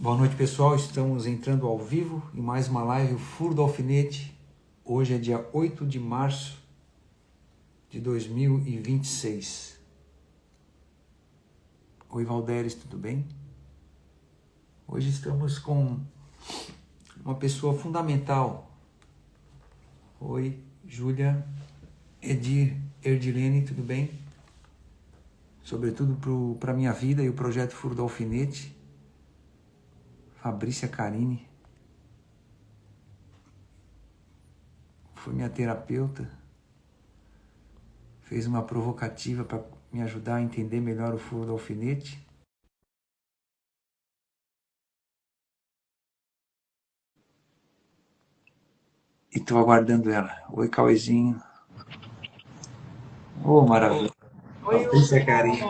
Boa noite, pessoal. Estamos entrando ao vivo em mais uma live, o Furo do Alfinete. Hoje é dia 8 de março de 2026. Oi, Valderes, tudo bem? Hoje estamos com uma pessoa fundamental. Oi, Júlia, Erdilene, tudo bem? Sobretudo para a minha vida e o projeto Furo do Alfinete. Fabrícia Carini foi minha terapeuta, fez uma provocativa para me ajudar a entender melhor o furo do alfinete. E estou aguardando ela. Oi, Cauezinho. Ô, maravilha. Oi, Fabrícia Carini.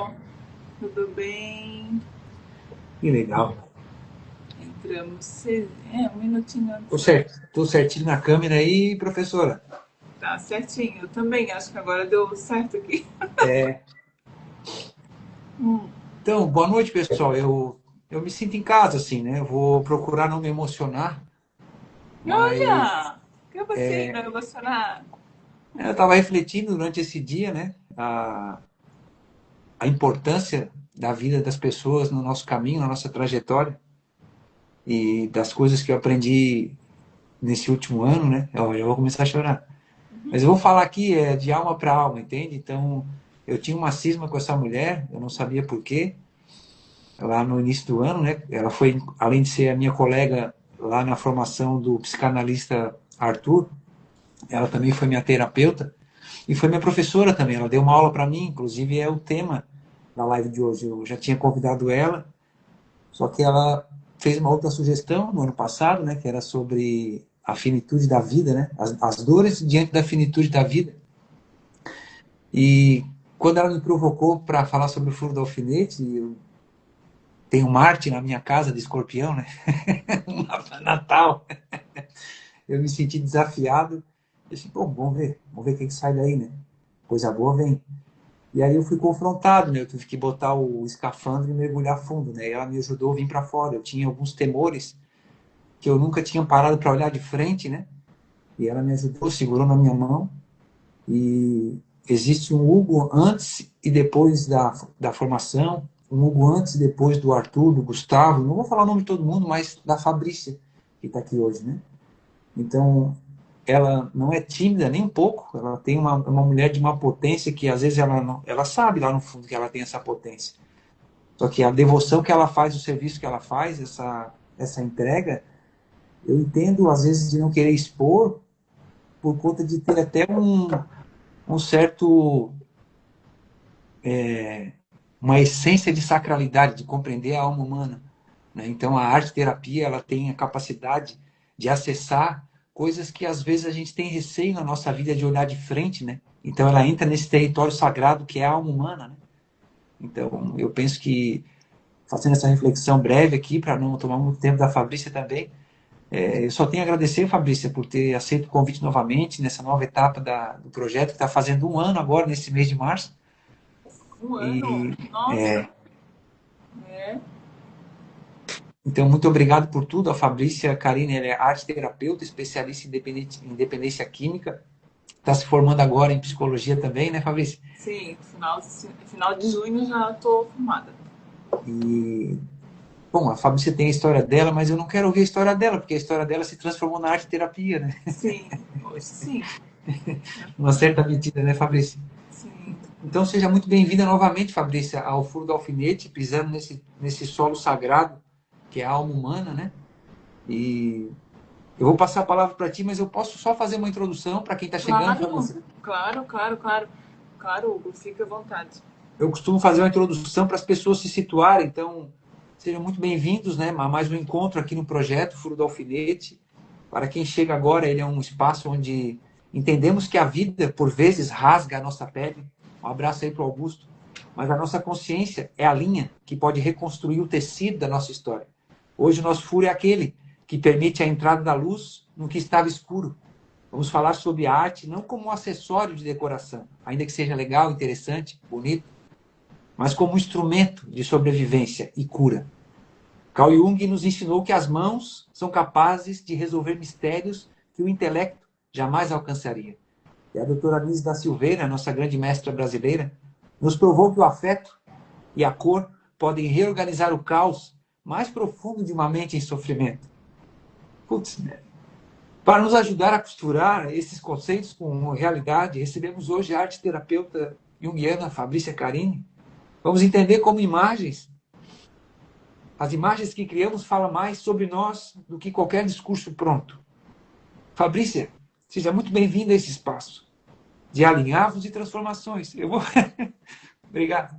tudo bem? Que legal. Entramos um minutinho antes. Tô certinho na câmera aí, professora. Tá certinho. Eu também acho que agora deu certo aqui. É. Então, boa noite, pessoal. Eu me sinto em casa, assim, né? Eu vou procurar não me emocionar, mas Olha, que você não emocionar. eu estava refletindo durante esse dia, né? A importância da vida das pessoas no nosso caminho, na nossa trajetória e das coisas que eu aprendi nesse último ano, né? Eu já vou começar a chorar. Mas eu vou falar aqui de alma para alma, entende? Então, eu tinha uma cisma com essa mulher, eu não sabia por quê, lá no início do ano, né? Ela foi, além de ser a minha colega lá na formação do psicanalista Arthur, ela também foi minha terapeuta e foi minha professora também. Ela deu uma aula para mim, inclusive é o tema da live de hoje. Eu já tinha convidado ela, só que ela fez uma outra sugestão no ano passado, né? Que era sobre a finitude da vida, né? As dores diante da finitude da vida. E quando ela me provocou para falar sobre o furo do alfinete, eu tenho Marte na minha casa de escorpião, né? Um mapa natal. Eu me senti desafiado. Eu disse, pô, vamos ver o que sai daí, né? Coisa boa vem. E aí eu fui confrontado, né? Eu tive que botar o escafandro e mergulhar fundo, né? E ela me ajudou a vir para fora. Eu tinha alguns temores que eu nunca tinha parado para olhar de frente, né? E ela me ajudou, segurou na minha mão. E existe um Hugo antes e depois da formação, um Hugo antes e depois do Arthur, do Gustavo, não vou falar o nome de todo mundo, mas da Fabrícia, que está aqui hoje, né? Então, ela não é tímida nem um pouco, ela tem uma mulher de uma potência que às vezes ela, não, ela sabe lá no fundo que ela tem essa potência. Só que a devoção que ela faz, o serviço que ela faz, essa entrega, eu entendo às vezes de não querer expor por conta de ter até um certo uma essência de sacralidade, de compreender a alma humana. Né? Então, a arte-terapia ela tem a capacidade de acessar coisas que às vezes a gente tem receio na nossa vida de olhar de frente, né? Então, ela entra nesse território sagrado que é a alma humana, né? Então, eu penso que, fazendo essa reflexão breve aqui, para não tomar muito tempo da Fabrícia também, eu só tenho a agradecer, Fabrícia, por ter aceito o convite novamente nessa nova etapa do projeto, que está fazendo um ano agora, nesse mês de março. Um ano? E Nossa, é. Então, muito obrigado por tudo. A Fabrícia Carini, ela é arte terapeuta, especialista em dependência química. Está se formando agora em psicologia também, né, Fabrícia? Sim, final de junho já estou formada. E, bom, a Fabrícia tem a história dela, mas eu não quero ouvir a história dela, porque a história dela se transformou na arte terapia, né? Sim, hoje sim. Uma certa medida, né, Fabrícia? Sim. Então, seja muito bem-vinda novamente, Fabrícia, ao Furo do Alfinete, pisando nesse solo sagrado, que é a alma humana, né? E eu vou passar a palavra para ti, mas eu posso só fazer uma introdução para quem está chegando, Claro, Fabrícia? claro, claro, claro. Claro, Hugo, fica à vontade. Eu costumo fazer uma introdução para as pessoas se situarem, então sejam muito bem-vindos, né, a mais um encontro aqui no projeto Furo do Alfinete. Para quem chega agora, ele é um espaço onde entendemos que a vida, por vezes, rasga a nossa pele. Um abraço aí para o Augusto. Mas a nossa consciência é a linha que pode reconstruir o tecido da nossa história. Hoje o nosso furo é aquele que permite a entrada da luz no que estava escuro. Vamos falar sobre a arte não como um acessório de decoração, ainda que seja legal, interessante, bonito, mas como um instrumento de sobrevivência e cura. Carl Jung nos ensinou que as mãos são capazes de resolver mistérios que o intelecto jamais alcançaria. E a doutora Anise da Silveira, nossa grande mestra brasileira, nos provou que o afeto e a cor podem reorganizar o caos mais profundo de uma mente em sofrimento. Putz, né? Para nos ajudar a costurar esses conceitos com realidade, recebemos hoje a arte terapeuta junguiana Fabrícia Carini. Vamos entender como imagens, as imagens que criamos falam mais sobre nós do que qualquer discurso pronto. Fabrícia, seja muito bem-vinda a esse espaço de alinhavos e transformações. Eu vou... Obrigado.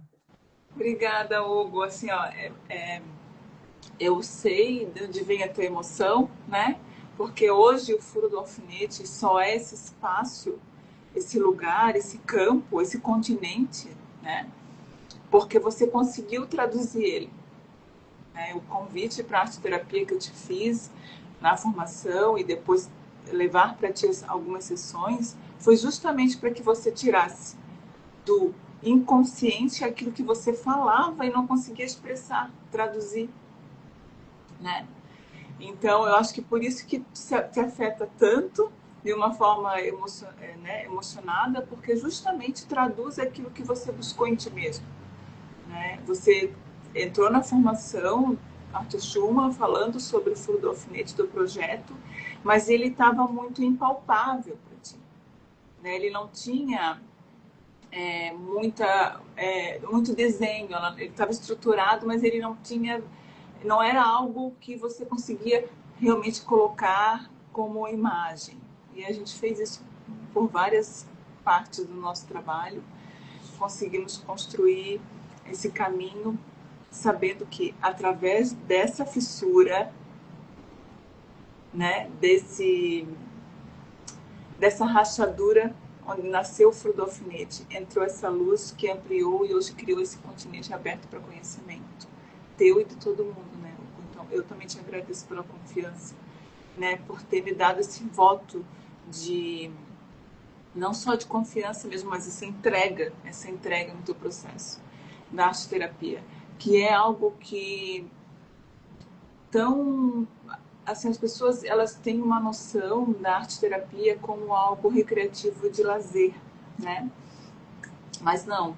Obrigada, Hugo. Assim, ó, eu sei de onde vem a tua emoção, né? Porque hoje o Furo do Alfinete só é esse espaço, esse lugar, esse campo, esse continente, né? Porque você conseguiu traduzir ele. Né? O convite para a arte-terapia que eu te fiz na formação e depois levar para ti algumas sessões foi justamente para que você tirasse do inconsciente aquilo que você falava e não conseguia expressar, traduzir, né? Então, eu acho que por isso que te afeta tanto de uma forma emocionada, porque justamente traduz aquilo que você buscou em ti mesmo, né? Você entrou na formação Arthur Schumann falando sobre o furo do alfinete do projeto, mas ele estava muito impalpável para ti, né? Ele não tinha muito desenho, ele estava estruturado, mas ele não era algo que você conseguia realmente colocar como imagem. E a gente fez isso por várias partes do nosso trabalho, conseguimos construir esse caminho, sabendo que através dessa fissura, né, dessa rachadura onde nasceu o furo do alfinete, entrou essa luz que ampliou e hoje criou esse continente aberto para conhecimento, teu e de todo mundo, né? Então, eu também te agradeço pela confiança, né, por ter me dado esse voto de, não só de confiança mesmo, mas essa entrega no teu processo da arte-terapia, que é algo que tão... Assim, as pessoas, elas têm uma noção da arte-terapia como algo recreativo de lazer, né? Mas não.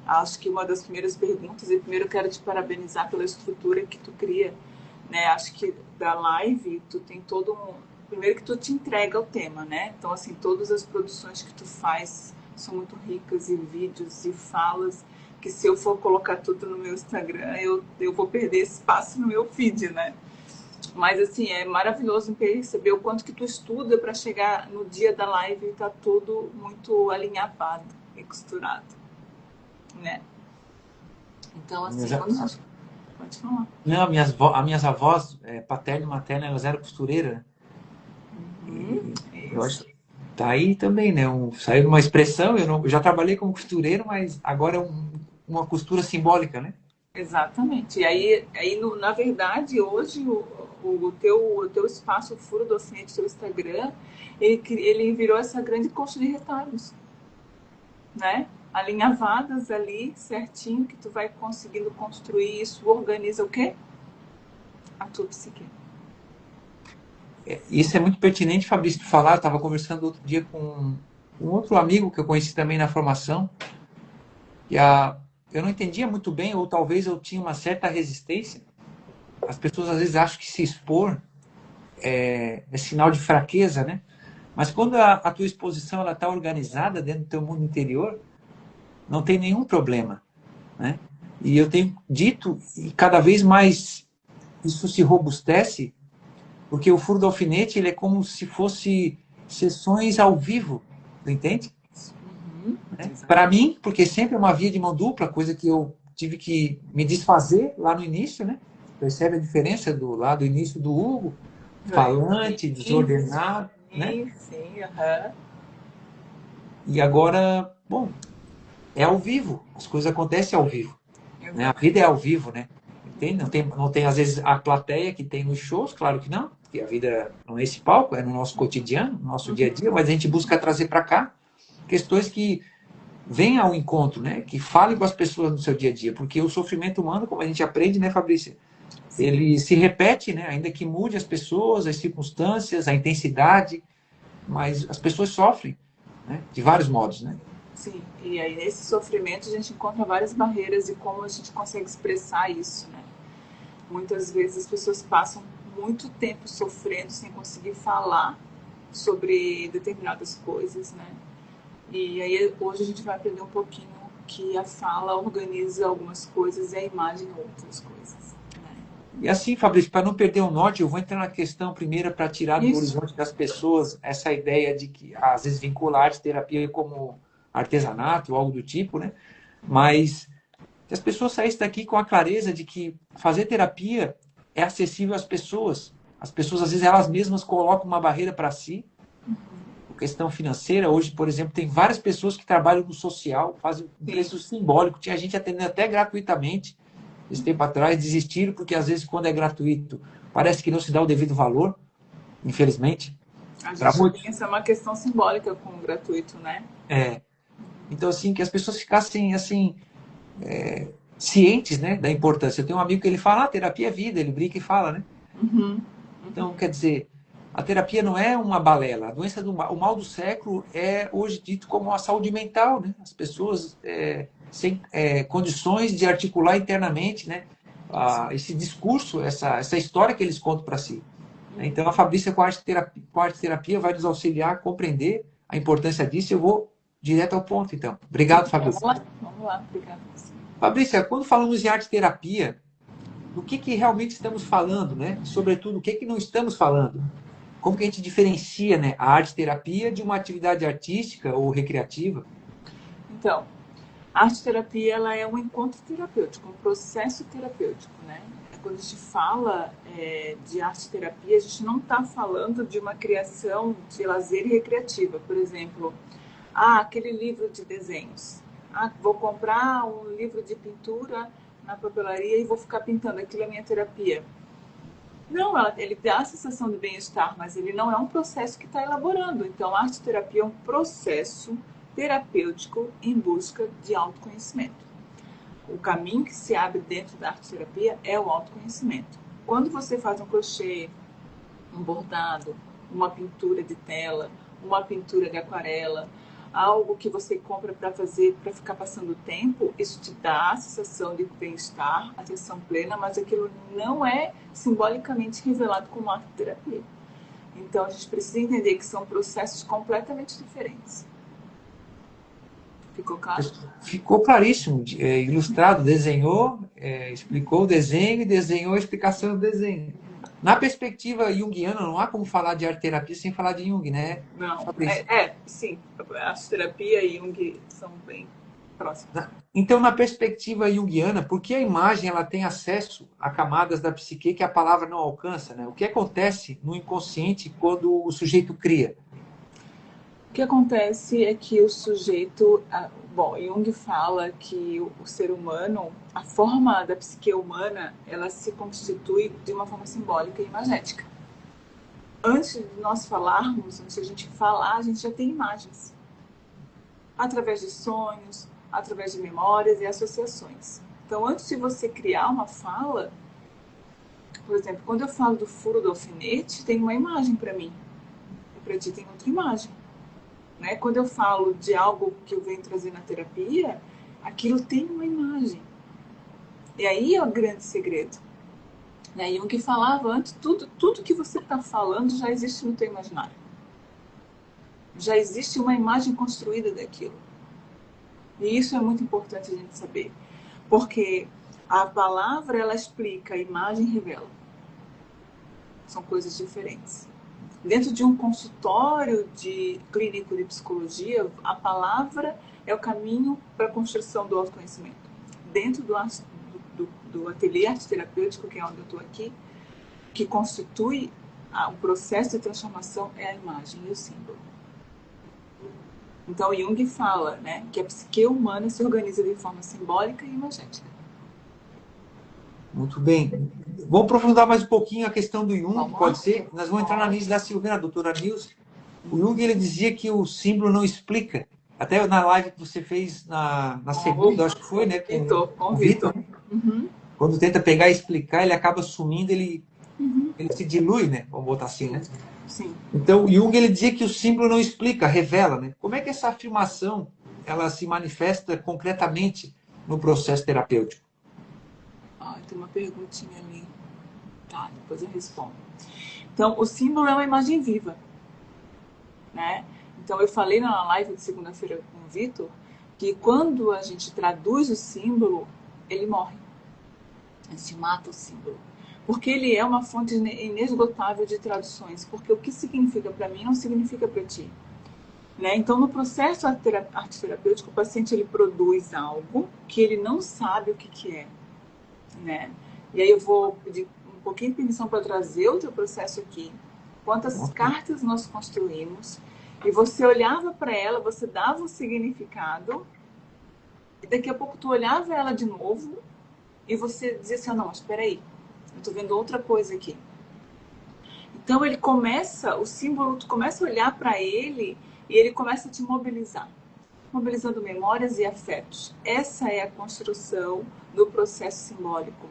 Acho que uma das primeiras perguntas, e primeiro eu quero te parabenizar pela estrutura que tu cria, né? Acho que da live, tu tem todo um... Primeiro que tu te entrega ao tema, né? Então, assim, todas as produções que tu faz são muito ricas, e vídeos, e falas, que se eu for colocar tudo no meu Instagram, eu vou perder espaço no meu feed, né? Mas, assim, é maravilhoso perceber o quanto que tu estuda para chegar no dia da live e tá tudo muito alinhavado e costurado, né? Então, assim, pode falar. Não, as minhas avós, paterna e materna, elas eram costureiras. Eu acho que tá aí também, né? Saiu uma expressão, eu já trabalhei como costureiro, mas agora é uma costura simbólica, né? Exatamente. E aí na verdade, hoje, o teu espaço, o Furo do Alfinete, teu Instagram, ele virou essa grande coxa de retalhos, né? Alinhavadas ali, certinho, que tu vai conseguindo construir isso, organiza o quê? A tua psique. Isso é muito pertinente, Fabrício, de falar. Eu estava conversando outro dia com um outro amigo que eu conheci também na formação, e eu não entendia muito bem, ou talvez eu tinha uma certa resistência. As pessoas às vezes acham que se expor é sinal de fraqueza, né? Mas quando a tua exposição está organizada dentro do teu mundo interior, não tem nenhum problema, né? E eu tenho dito, e cada vez mais isso se robustece, porque o furo do alfinete ele é como se fosse sessões ao vivo, tu entende? Né? Para mim, porque sempre é uma via de mão dupla, coisa que eu tive que me desfazer lá no início, né? Percebe a diferença lá do início do Hugo, falante, desordenado, né? Sim. E agora, bom, é ao vivo, as coisas acontecem ao vivo, né? A vida é ao vivo, né? Entende? Não tem às vezes a plateia que tem nos shows, claro que não, porque a vida não é esse palco, é no nosso cotidiano, no nosso dia a dia, mas a gente busca trazer para cá questões que venham ao encontro, né? Que falem com as pessoas no seu dia a dia, porque o sofrimento humano, como a gente aprende, né, Fabrícia? Sim. ele se repete, né? Ainda que mude as pessoas, as circunstâncias, a intensidade, mas as pessoas sofrem, né? De vários modos, né? Sim, e aí nesse sofrimento a gente encontra várias barreiras de como a gente consegue expressar isso, né? Muitas vezes as pessoas passam muito tempo sofrendo sem conseguir falar sobre determinadas coisas, né? E aí hoje a gente vai aprender um pouquinho que a fala organiza algumas coisas e a imagem outras coisas, né? E assim, Fabrício, para não perder o norte, eu vou entrar na questão primeira para tirar do Isso. horizonte das pessoas essa ideia de que às vezes vincula a arte terapia como artesanato ou algo do tipo, né? Mas que as pessoas saíssem daqui com a clareza de que fazer terapia é acessível às pessoas. As pessoas, às vezes, elas mesmas colocam uma barreira para si, por questão financeira. Hoje, por exemplo, tem várias pessoas que trabalham no social, fazem um Sim. preço simbólico. Tinha gente atendendo até gratuitamente, esse tempo atrás, desistiram, porque às vezes, quando é gratuito, parece que não se dá o devido valor, infelizmente, A para gente muitos. tem essa uma questão simbólica com o gratuito, né? É. Então, assim, que as pessoas ficassem, assim, cientes, né, da importância. Eu tenho um amigo que ele fala, terapia é vida, ele brinca e fala, né? Uhum. Então, quer dizer, a terapia não é uma balela. A doença do mal, o mal do século é hoje dito como a saúde mental, né? As pessoas sem condições de articular internamente, né? Esse discurso, essa história que eles contam para si. Então, a Fabrícia, com a arte terapia, vai nos auxiliar a compreender a importância disso. Eu vou direto ao ponto, então. Obrigado, Fabrícia. Vamos lá, obrigada. Fabrícia, quando falamos em arte terapia, do que realmente estamos falando, né? E, sobretudo, o que não estamos falando? Como que a gente diferencia, né, a arte terapia de uma atividade artística ou recreativa? Então, a arte terapia ela é um encontro terapêutico, um processo terapêutico, né? Quando a gente fala de arte terapia, a gente não está falando de uma criação de lazer recreativa. Por exemplo, aquele livro de desenhos. Vou comprar um livro de pintura na papelaria e vou ficar pintando. Aquilo é minha terapia. Não, ele dá a sensação de bem-estar, mas ele não é um processo que está elaborando. Então, a arte terapia é um processo terapêutico em busca de autoconhecimento. O caminho que se abre dentro da arte terapia é o autoconhecimento. Quando você faz um crochê, um bordado, uma pintura de tela, uma pintura de aquarela, algo que você compra para fazer, para ficar passando tempo, isso te dá a sensação de bem-estar, atenção plena, mas aquilo não é simbolicamente revelado como arte terapia. Então a gente precisa entender que são processos completamente diferentes. Ficou claro? Ficou claríssimo, ilustrado, desenhou, explicou o desenho e desenhou a explicação do desenho. Na perspectiva junguiana, não há como falar de arte terapia sem falar de Jung, né, Não, Fabrício? sim. A arte terapia e Jung são bem próximos. Então, na perspectiva junguiana, por que a imagem ela tem acesso a camadas da psique que a palavra não alcança? Né? O que acontece no inconsciente quando o sujeito cria? O que acontece é que o sujeito. Bom, Jung fala que o ser humano, a forma da psique humana, ela se constitui de uma forma simbólica e imagética. Antes de nós falarmos, antes de a gente falar, a gente já tem imagens. Através de sonhos, através de memórias e associações. Então, antes de você criar uma fala, por exemplo, quando eu falo do furo do alfinete, tem uma imagem para mim. E para ti tem outra imagem. Né? Quando eu falo de algo que eu venho trazer na terapia, aquilo tem uma imagem. E aí é o grande segredo. Né? Jung falava antes, tudo que você está falando já existe no teu imaginário. Já existe uma imagem construída daquilo. E isso é muito importante a gente saber. Porque a palavra, ela explica, a imagem revela. São coisas diferentes. Dentro de um consultório clínico de psicologia, a palavra é o caminho para a construção do autoconhecimento. Dentro do ateliê arte terapêutico, que é onde eu estou aqui, que constitui o processo de transformação é a imagem e o símbolo. Então, Jung fala, né, que a psique humana se organiza de forma simbólica e imagética. Muito bem. Vamos aprofundar mais um pouquinho a questão do Jung, Vamos pode lá? ser? Nós vamos entrar na Nilce da Silveira, a doutora Nilce. O Jung ele dizia que o símbolo não explica. Até na live que você fez na segunda, acho que foi, né? Com o Convitor. Vitor. Uhum. quando tenta pegar e explicar, ele acaba sumindo, Uhum. ele se dilui, né? Vamos botar assim, né? Sim. Então, Jung ele dizia que o símbolo não explica, revela, né? Como é que essa afirmação ela se manifesta concretamente no processo terapêutico? Ah, tem uma perguntinha ali. Tá, depois eu respondo. Então, o símbolo é uma imagem viva, né? Então, eu falei na live de segunda-feira com o Vitor que quando a gente traduz o símbolo, ele morre. A gente mata o símbolo. Porque ele é uma fonte inesgotável de traduções. Porque o que significa para mim não significa para ti. Né? Então, no processo arte terapêutico, o paciente ele produz algo que ele não sabe o que é. Né? E aí eu vou pedir um pouquinho de permissão para trazer o teu processo aqui. Quantas cartas nós construímos e você olhava para ela, você dava um significado e daqui a pouco tu olhava ela de novo e você dizia assim, não, mas espera aí, eu estou vendo outra coisa aqui. Então ele começa, o símbolo, tu começa a olhar para ele e ele começa a te mobilizar, mobilizando memórias e afetos. Essa é a construção do processo simbólico.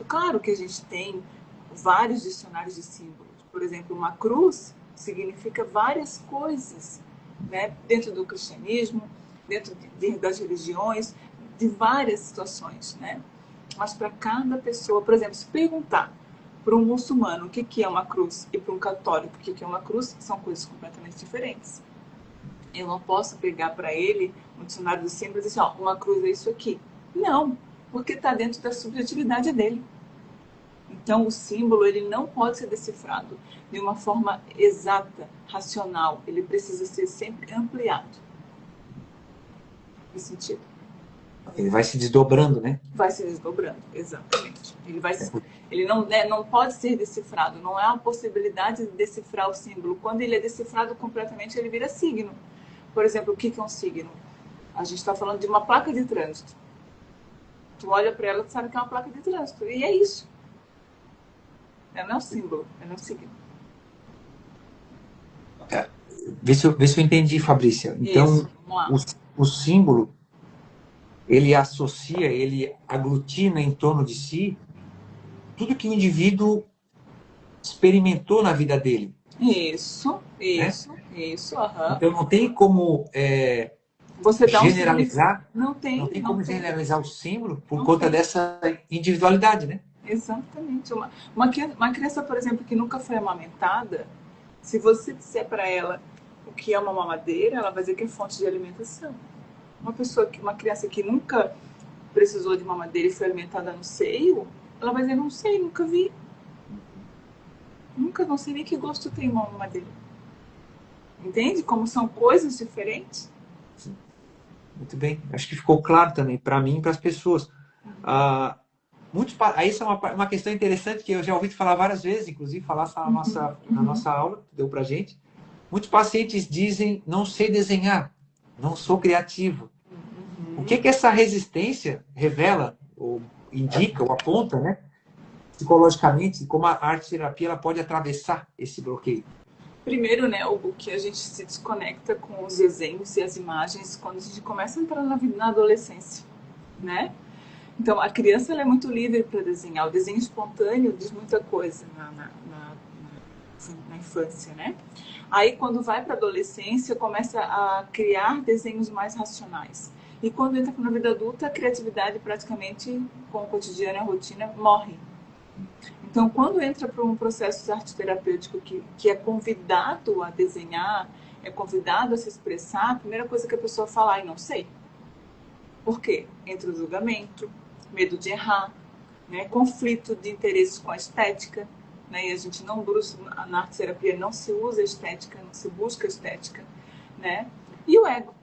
Claro que a gente tem vários dicionários de símbolos. Por exemplo, uma cruz significa várias coisas, né? Dentro do cristianismo, dentro das religiões, de várias situações, né? Mas para cada pessoa, por exemplo, se perguntar para um muçulmano o que é uma cruz e para um católico o que é uma cruz, são coisas completamente diferentes. Eu não posso pegar para ele um dicionário de símbolos e dizer, ó, uma cruz é isso aqui. Não, porque está dentro da subjetividade dele. Então, o símbolo ele não pode ser decifrado de uma forma exata, racional. Ele precisa ser sempre ampliado. Nesse sentido. Ele vai se desdobrando, né? Vai se desdobrando, exatamente. Ele não pode ser decifrado. Não há a possibilidade de decifrar o símbolo. Quando ele é decifrado completamente, ele vira signo. Por exemplo, o que é um signo? A gente está falando de uma placa de trânsito. Tu olha para ela e sabe que é uma placa de trânsito. E é isso. Ela não é um símbolo, ela é um signo. Vê se eu entendi, Fabrícia. Então, Isso, vamos lá. o símbolo, ele associa, ele aglutina em torno de si tudo que o indivíduo experimentou na vida dele. Isso, Né? aham. Então, não tem como Você dá um significado. generalizar, Não tem, não tem não como tem. generalizar o símbolo por Não conta tem. dessa individualidade, né? Exatamente. Uma criança, por exemplo, que nunca foi amamentada, se você disser para ela o que é uma mamadeira, ela vai dizer que é fonte de alimentação. Uma criança que nunca precisou de mamadeira e foi alimentada no seio, ela vai dizer, não sei, nunca vi. Nunca, não sei nem que gosto tem uma mamadeira. Entende como são coisas diferentes? Sim. Muito bem. Acho que ficou claro também para mim e para as pessoas. Aí isso é uma questão interessante que eu já ouvi falar várias vezes, inclusive falar na nossa aula, que deu para gente. Muitos pacientes dizem, não sei desenhar, não sou criativo. O que essa resistência revela, ou indica, ou aponta, né? Psicologicamente, como a arte-terapia ela pode atravessar esse bloqueio? Primeiro, né, o que a gente se desconecta com os desenhos e as imagens quando a gente começa a entrar na adolescência, né? Então, a criança ela é muito livre para desenhar. O desenho espontâneo diz muita coisa na infância, né? Aí, quando vai para a adolescência, começa a criar desenhos mais racionais. E quando entra na vida adulta, a criatividade praticamente, com o cotidiano e a rotina, morre. Então, quando entra para um processo de arte terapêutico que é convidado a desenhar, é convidado a se expressar, a primeira coisa que a pessoa fala, ai, não sei. Por quê? Entra o julgamento, medo de errar, né? Conflito de interesses com a estética, né? E a gente não busca, na arte terapia não se usa estética, não se busca estética, né? E o ego.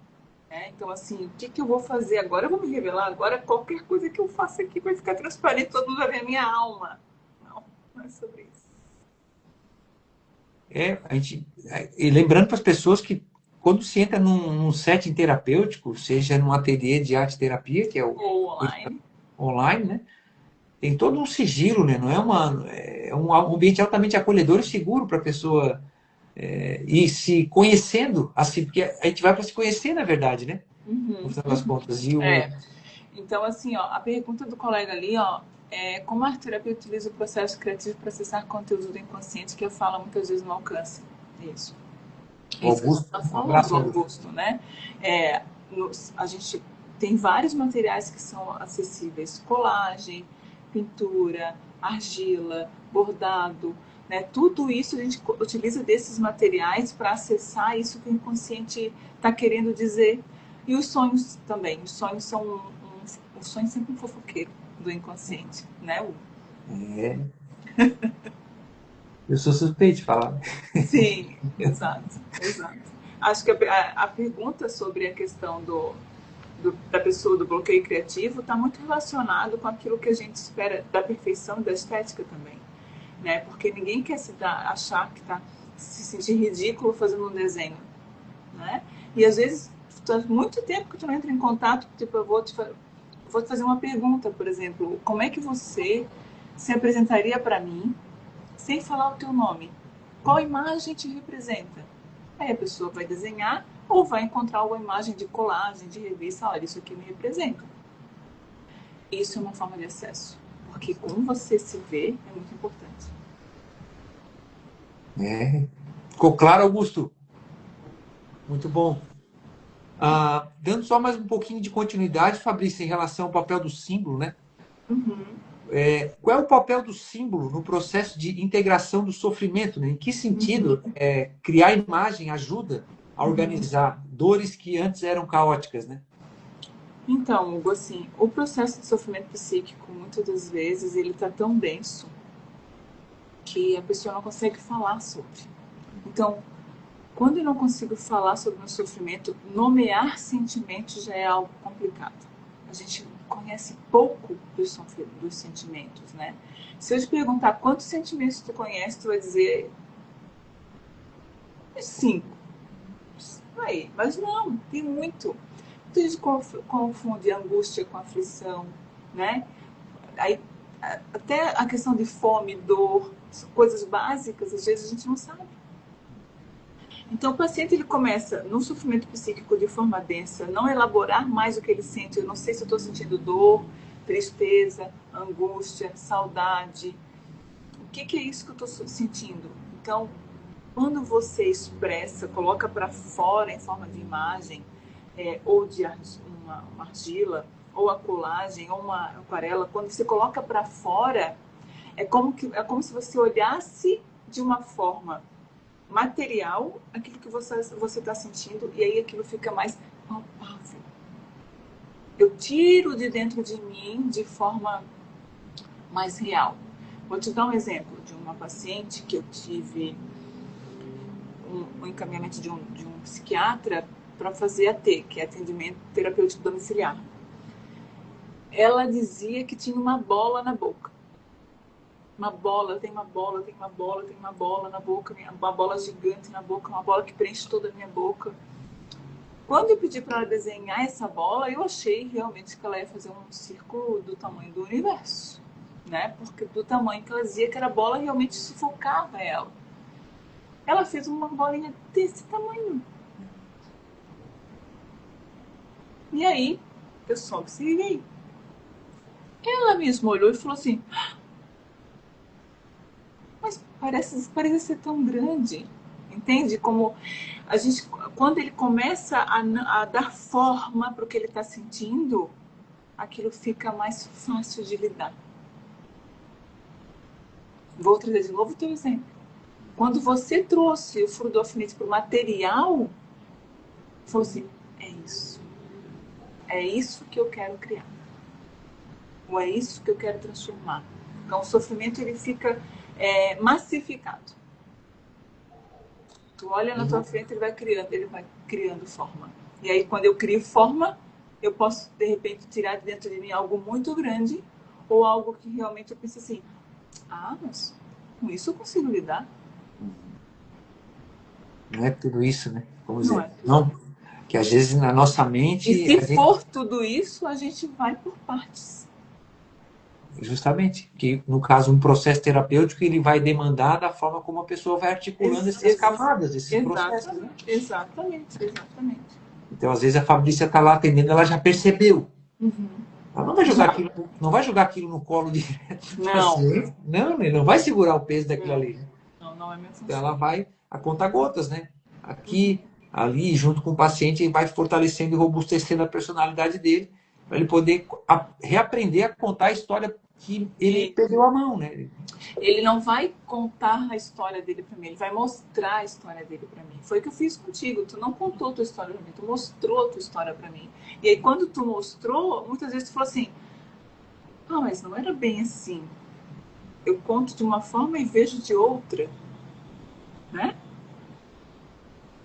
Né? Então, assim, o que eu vou fazer agora? Eu vou me revelar agora, qualquer coisa que eu faça aqui vai ficar transparente, todo mundo vai ver a minha alma. Não é sobre isso. E lembrando para as pessoas que quando se entra num setting terapêutico, seja num ateliê de arte terapia, que é o Ou online. online, né? Tem todo um sigilo, né? Não é um ambiente altamente acolhedor e seguro para a pessoa ir se conhecendo, assim, porque a gente vai para se conhecer, na verdade, né? No final das contas. Então, assim, ó, a pergunta do colega ali, ó, é como a arteterapia utiliza o processo criativo para acessar conteúdo do inconsciente que eu falo muitas vezes no alcance. Isso. O Isso que a gente Augusto, está um falando, abraço, Augusto. Augusto, né? A gente tem vários materiais que são acessíveis: colagem, pintura, argila, bordado, né? Tudo isso a gente utiliza desses materiais para acessar isso que o inconsciente está querendo dizer. E os sonhos também. Os sonhos são o sonho é sempre um fofoqueiro do inconsciente, né? É, eu sou suspeito de falar. Sim, exato, exato. Acho que a pergunta sobre a questão da pessoa do bloqueio criativo está muito relacionado com aquilo que a gente espera da perfeição e da estética também, né? Porque ninguém quer achar que está se sentir ridículo fazendo um desenho, né? E às vezes faz muito tempo que tu não entra em contato, tipo, vou te fazer uma pergunta, por exemplo, como é que você se apresentaria para mim sem falar o teu nome? Qual imagem te representa? Aí a pessoa vai desenhar ou vai encontrar uma imagem de colagem, de revista, olha, isso aqui me representa. Isso é uma forma de acesso, porque como você se vê é muito importante. É. Ficou claro, Augusto? Muito bom. Dando só mais um pouquinho de continuidade, Fabrício, em relação ao papel do símbolo, né? Uhum. Qual é o papel do símbolo no processo de integração do sofrimento? Né? Em que sentido criar imagem ajuda a organizar dores que antes eram caóticas, né? Então, Hugo, assim, o processo de sofrimento psíquico, muitas das vezes, ele está tão denso que a pessoa não consegue falar sobre. Então, quando eu não consigo falar sobre o meu sofrimento, nomear sentimentos já é algo complicado. A gente conhece pouco dos sentimentos, né? Se eu te perguntar quantos sentimentos tu conhece, tu vai dizer 5. Aí, mas não, tem muito. Muita gente confunde angústia com aflição, né? Aí, até a questão de fome, dor, coisas básicas, às vezes a gente não sabe. Então, o paciente ele começa no sofrimento psíquico de forma densa, não elaborar mais o que ele sente. Eu não sei se eu estou sentindo dor, tristeza, angústia, saudade. O que é isso que eu estou sentindo? Então, quando você expressa, coloca para fora em forma de imagem, ou de uma argila, ou a colagem, ou uma aquarela, quando você coloca para fora, é como se você olhasse de uma forma material aquilo que você está sentindo, e aí aquilo fica mais palpável. Eu tiro de dentro de mim de forma mais real. Vou te dar um exemplo de uma paciente que eu tive um encaminhamento de um psiquiatra para fazer AT, que é atendimento terapêutico domiciliar. Ela dizia que tinha uma bola na boca. Uma bola, tem uma bola, tem uma bola, tem uma bola na boca, uma bola gigante na boca, uma bola que preenche toda a minha boca. Quando eu pedi para ela desenhar essa bola, eu achei realmente que ela ia fazer um círculo do tamanho do universo, né? Porque do tamanho que ela dizia que era a bola, realmente sufocava ela. Ela fez uma bolinha desse tamanho. E aí, eu só observei. Ela mesma olhou e falou assim: mas parece ser tão grande. Entende? Como a gente, quando ele começa a dar forma para o que ele está sentindo, aquilo fica mais fácil de lidar. Vou trazer de novo o teu exemplo. Quando você trouxe o furo do alfinete para o material, falou assim: é isso. É isso que eu quero criar. Ou é isso que eu quero transformar. Então o sofrimento ele fica massificado. Tu olha na tua frente, ele vai criando forma. E aí, quando eu crio forma, eu posso, de repente, tirar de dentro de mim algo muito grande ou algo que realmente eu penso assim: mas com isso eu consigo lidar. Não é tudo isso, né? Vamos Não dizer. é? Não, que às vezes na nossa mente. E se for tudo isso, a gente vai por partes. Justamente, que no caso um processo terapêutico ele vai demandar da forma como a pessoa vai articulando essas camadas, esses processos, né? Exatamente. Então às vezes a Fabrícia está lá atendendo, ela já percebeu. Uhum. Ela não vai jogar aquilo, não vai jogar aquilo no colo direto do Não, paciente. Não, ele não vai segurar o peso daquilo ali, né? não, não é minha Então função. ela vai a conta gotas, né? Aqui, ali, junto com o paciente, vai fortalecendo e robustecendo a personalidade dele, para ele poder reaprender a contar a história que ele E perdeu a mão, né? ele não vai contar a história dele para mim, ele vai mostrar a história dele para mim. Foi o que eu fiz contigo. Tu não contou tua história para mim, tu mostrou tua história para mim. E aí quando tu mostrou, muitas vezes tu falou assim: "Ah, mas não era bem assim. Eu conto de uma forma e vejo de outra", né?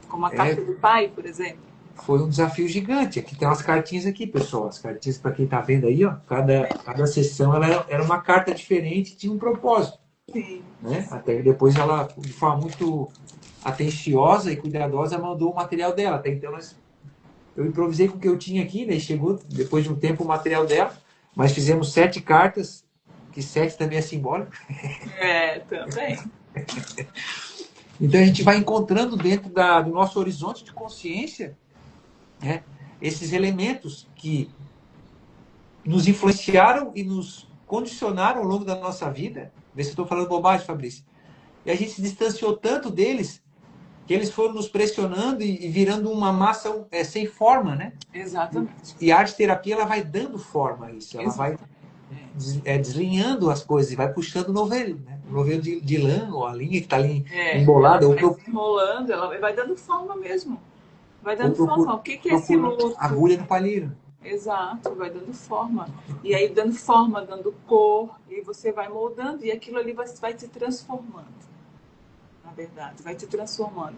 Como a É, carta do pai, por exemplo. foi um desafio gigante. Aqui tem umas cartinhas aqui, pessoal. As cartinhas, para quem está vendo aí, ó, cada sessão ela era uma carta diferente, tinha um propósito, Sim. né? Até que depois ela, de forma muito atenciosa e cuidadosa, mandou o material dela. Até então eu improvisei com o que eu tinha aqui, né? Chegou depois de um tempo o material dela, mas fizemos 7 cartas, que 7 também é simbólico. É, também. Então a gente vai encontrando dentro do nosso horizonte de consciência, né, esses elementos que nos influenciaram e nos condicionaram ao longo da nossa vida. Vê se eu estou falando bobagem, Fabrício. E a gente se distanciou tanto deles que eles foram nos pressionando e virando uma massa sem forma, né? Exatamente. E a arte terapia ela vai dando forma a isso, ela vai Exatamente. deslinhando as coisas e vai puxando o novelo, né? O novelo de lã ou a linha que está ali Ela embolada, vai se enrolando, ela vai dando forma mesmo. Vai dando forma. O que é esse procuro luto? agulha no palheiro. Exato, vai dando forma. E aí, dando forma, dando cor, e você vai moldando, e aquilo ali vai te transformando, na verdade, vai te transformando.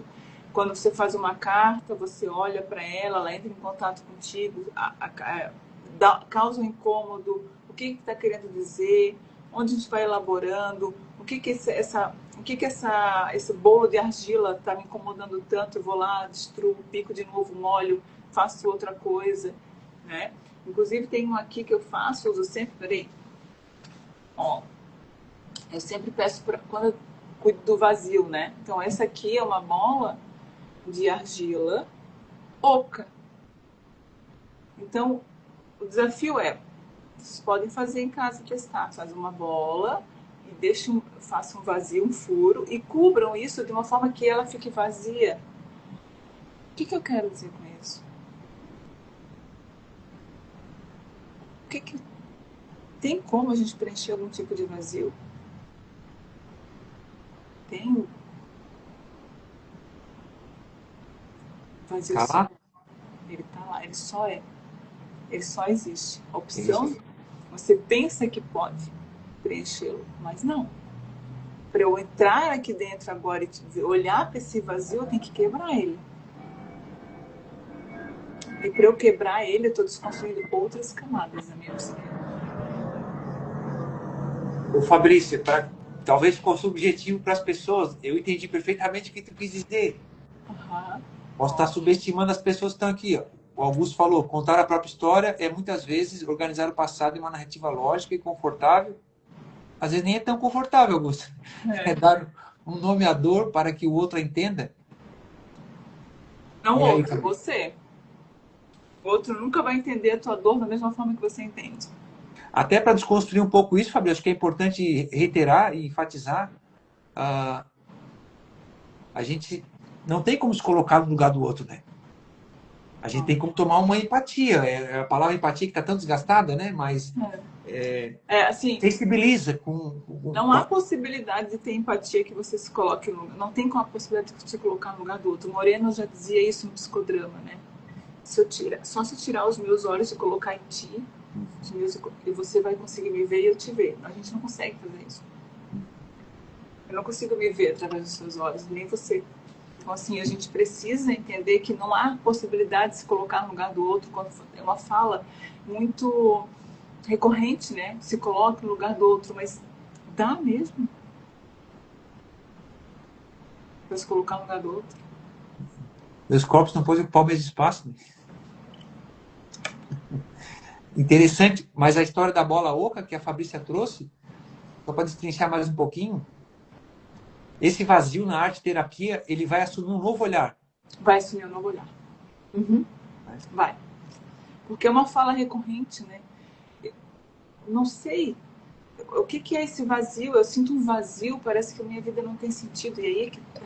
Quando você faz uma carta, você olha para ela, ela entra em contato contigo, causa um incômodo, o que está querendo dizer, onde a gente vai elaborando, esse bolo de argila está me incomodando tanto, eu vou lá, destruo, pico de novo, molho, faço outra coisa, né? Inclusive tem um aqui que eu faço, uso sempre, peraí, ó, eu sempre peço quando eu cuido do vazio, né? Então essa aqui é uma bola de argila oca. Então o desafio é, vocês podem fazer em casa, testar, faz uma bola e faça um vazio, um furo e cubram isso de uma forma que ela fique vazia. O que eu quero dizer com isso? O que tem como a gente preencher algum tipo de vazio? Tem vazio Tá só. lá? Ele tá lá, ele só existe. A opção, Isso. você pensa que pode preenchê-lo, mas não. Para eu entrar aqui dentro agora e olhar para esse vazio, eu tenho que quebrar ele. E para eu quebrar ele, eu estou desconstruindo outras camadas da minha psique. O Fabrício, talvez ficou subjetivo para as pessoas. Eu entendi perfeitamente o que tu quis dizer. Aham. Posso estar subestimando as pessoas que estão aqui. Ó. O Augusto falou: contar a própria história é muitas vezes organizar o passado em uma narrativa lógica e confortável. Às vezes nem é tão confortável, Augusto. É É. dar um nome à dor para que o outro a entenda. Não E aí, outro, Fabrício? você. O outro nunca vai entender a tua dor da mesma forma que você entende. Até para desconstruir um pouco isso, Fabrício, acho que é importante reiterar e enfatizar. Uh, a gente não tem como se colocar no lugar do outro, né? A gente tem como tomar uma empatia. A palavra empatia que está tão desgastada, né? Mas Assim, sensibiliza não há possibilidade de ter empatia que você se coloque no lugar. Não tem como a possibilidade de se colocar no lugar do outro. Moreno já dizia isso no psicodrama, né? Só se tirar os meus olhos e colocar em ti, e você vai conseguir me ver e eu te ver. A gente não consegue fazer isso. Eu não consigo me ver através dos seus olhos, nem você. Então, assim, a gente precisa entender que não há possibilidade de se colocar no lugar do outro quando é uma fala muito recorrente, né? Se coloca no lugar do outro, mas dá mesmo para se colocar no lugar do outro. Meus corpos não podem ocupar o mesmo espaço. Né? Interessante, mas a história da bola oca que a Fabrícia trouxe, só para destrinchar mais um pouquinho, esse vazio na arte terapia, ele vai assumir um novo olhar. Vai assumir um novo olhar. Uhum. Vai. Porque é uma fala recorrente, né? não sei o que é esse vazio. Eu sinto um vazio, parece que a minha vida não tem sentido. E aí é que tá.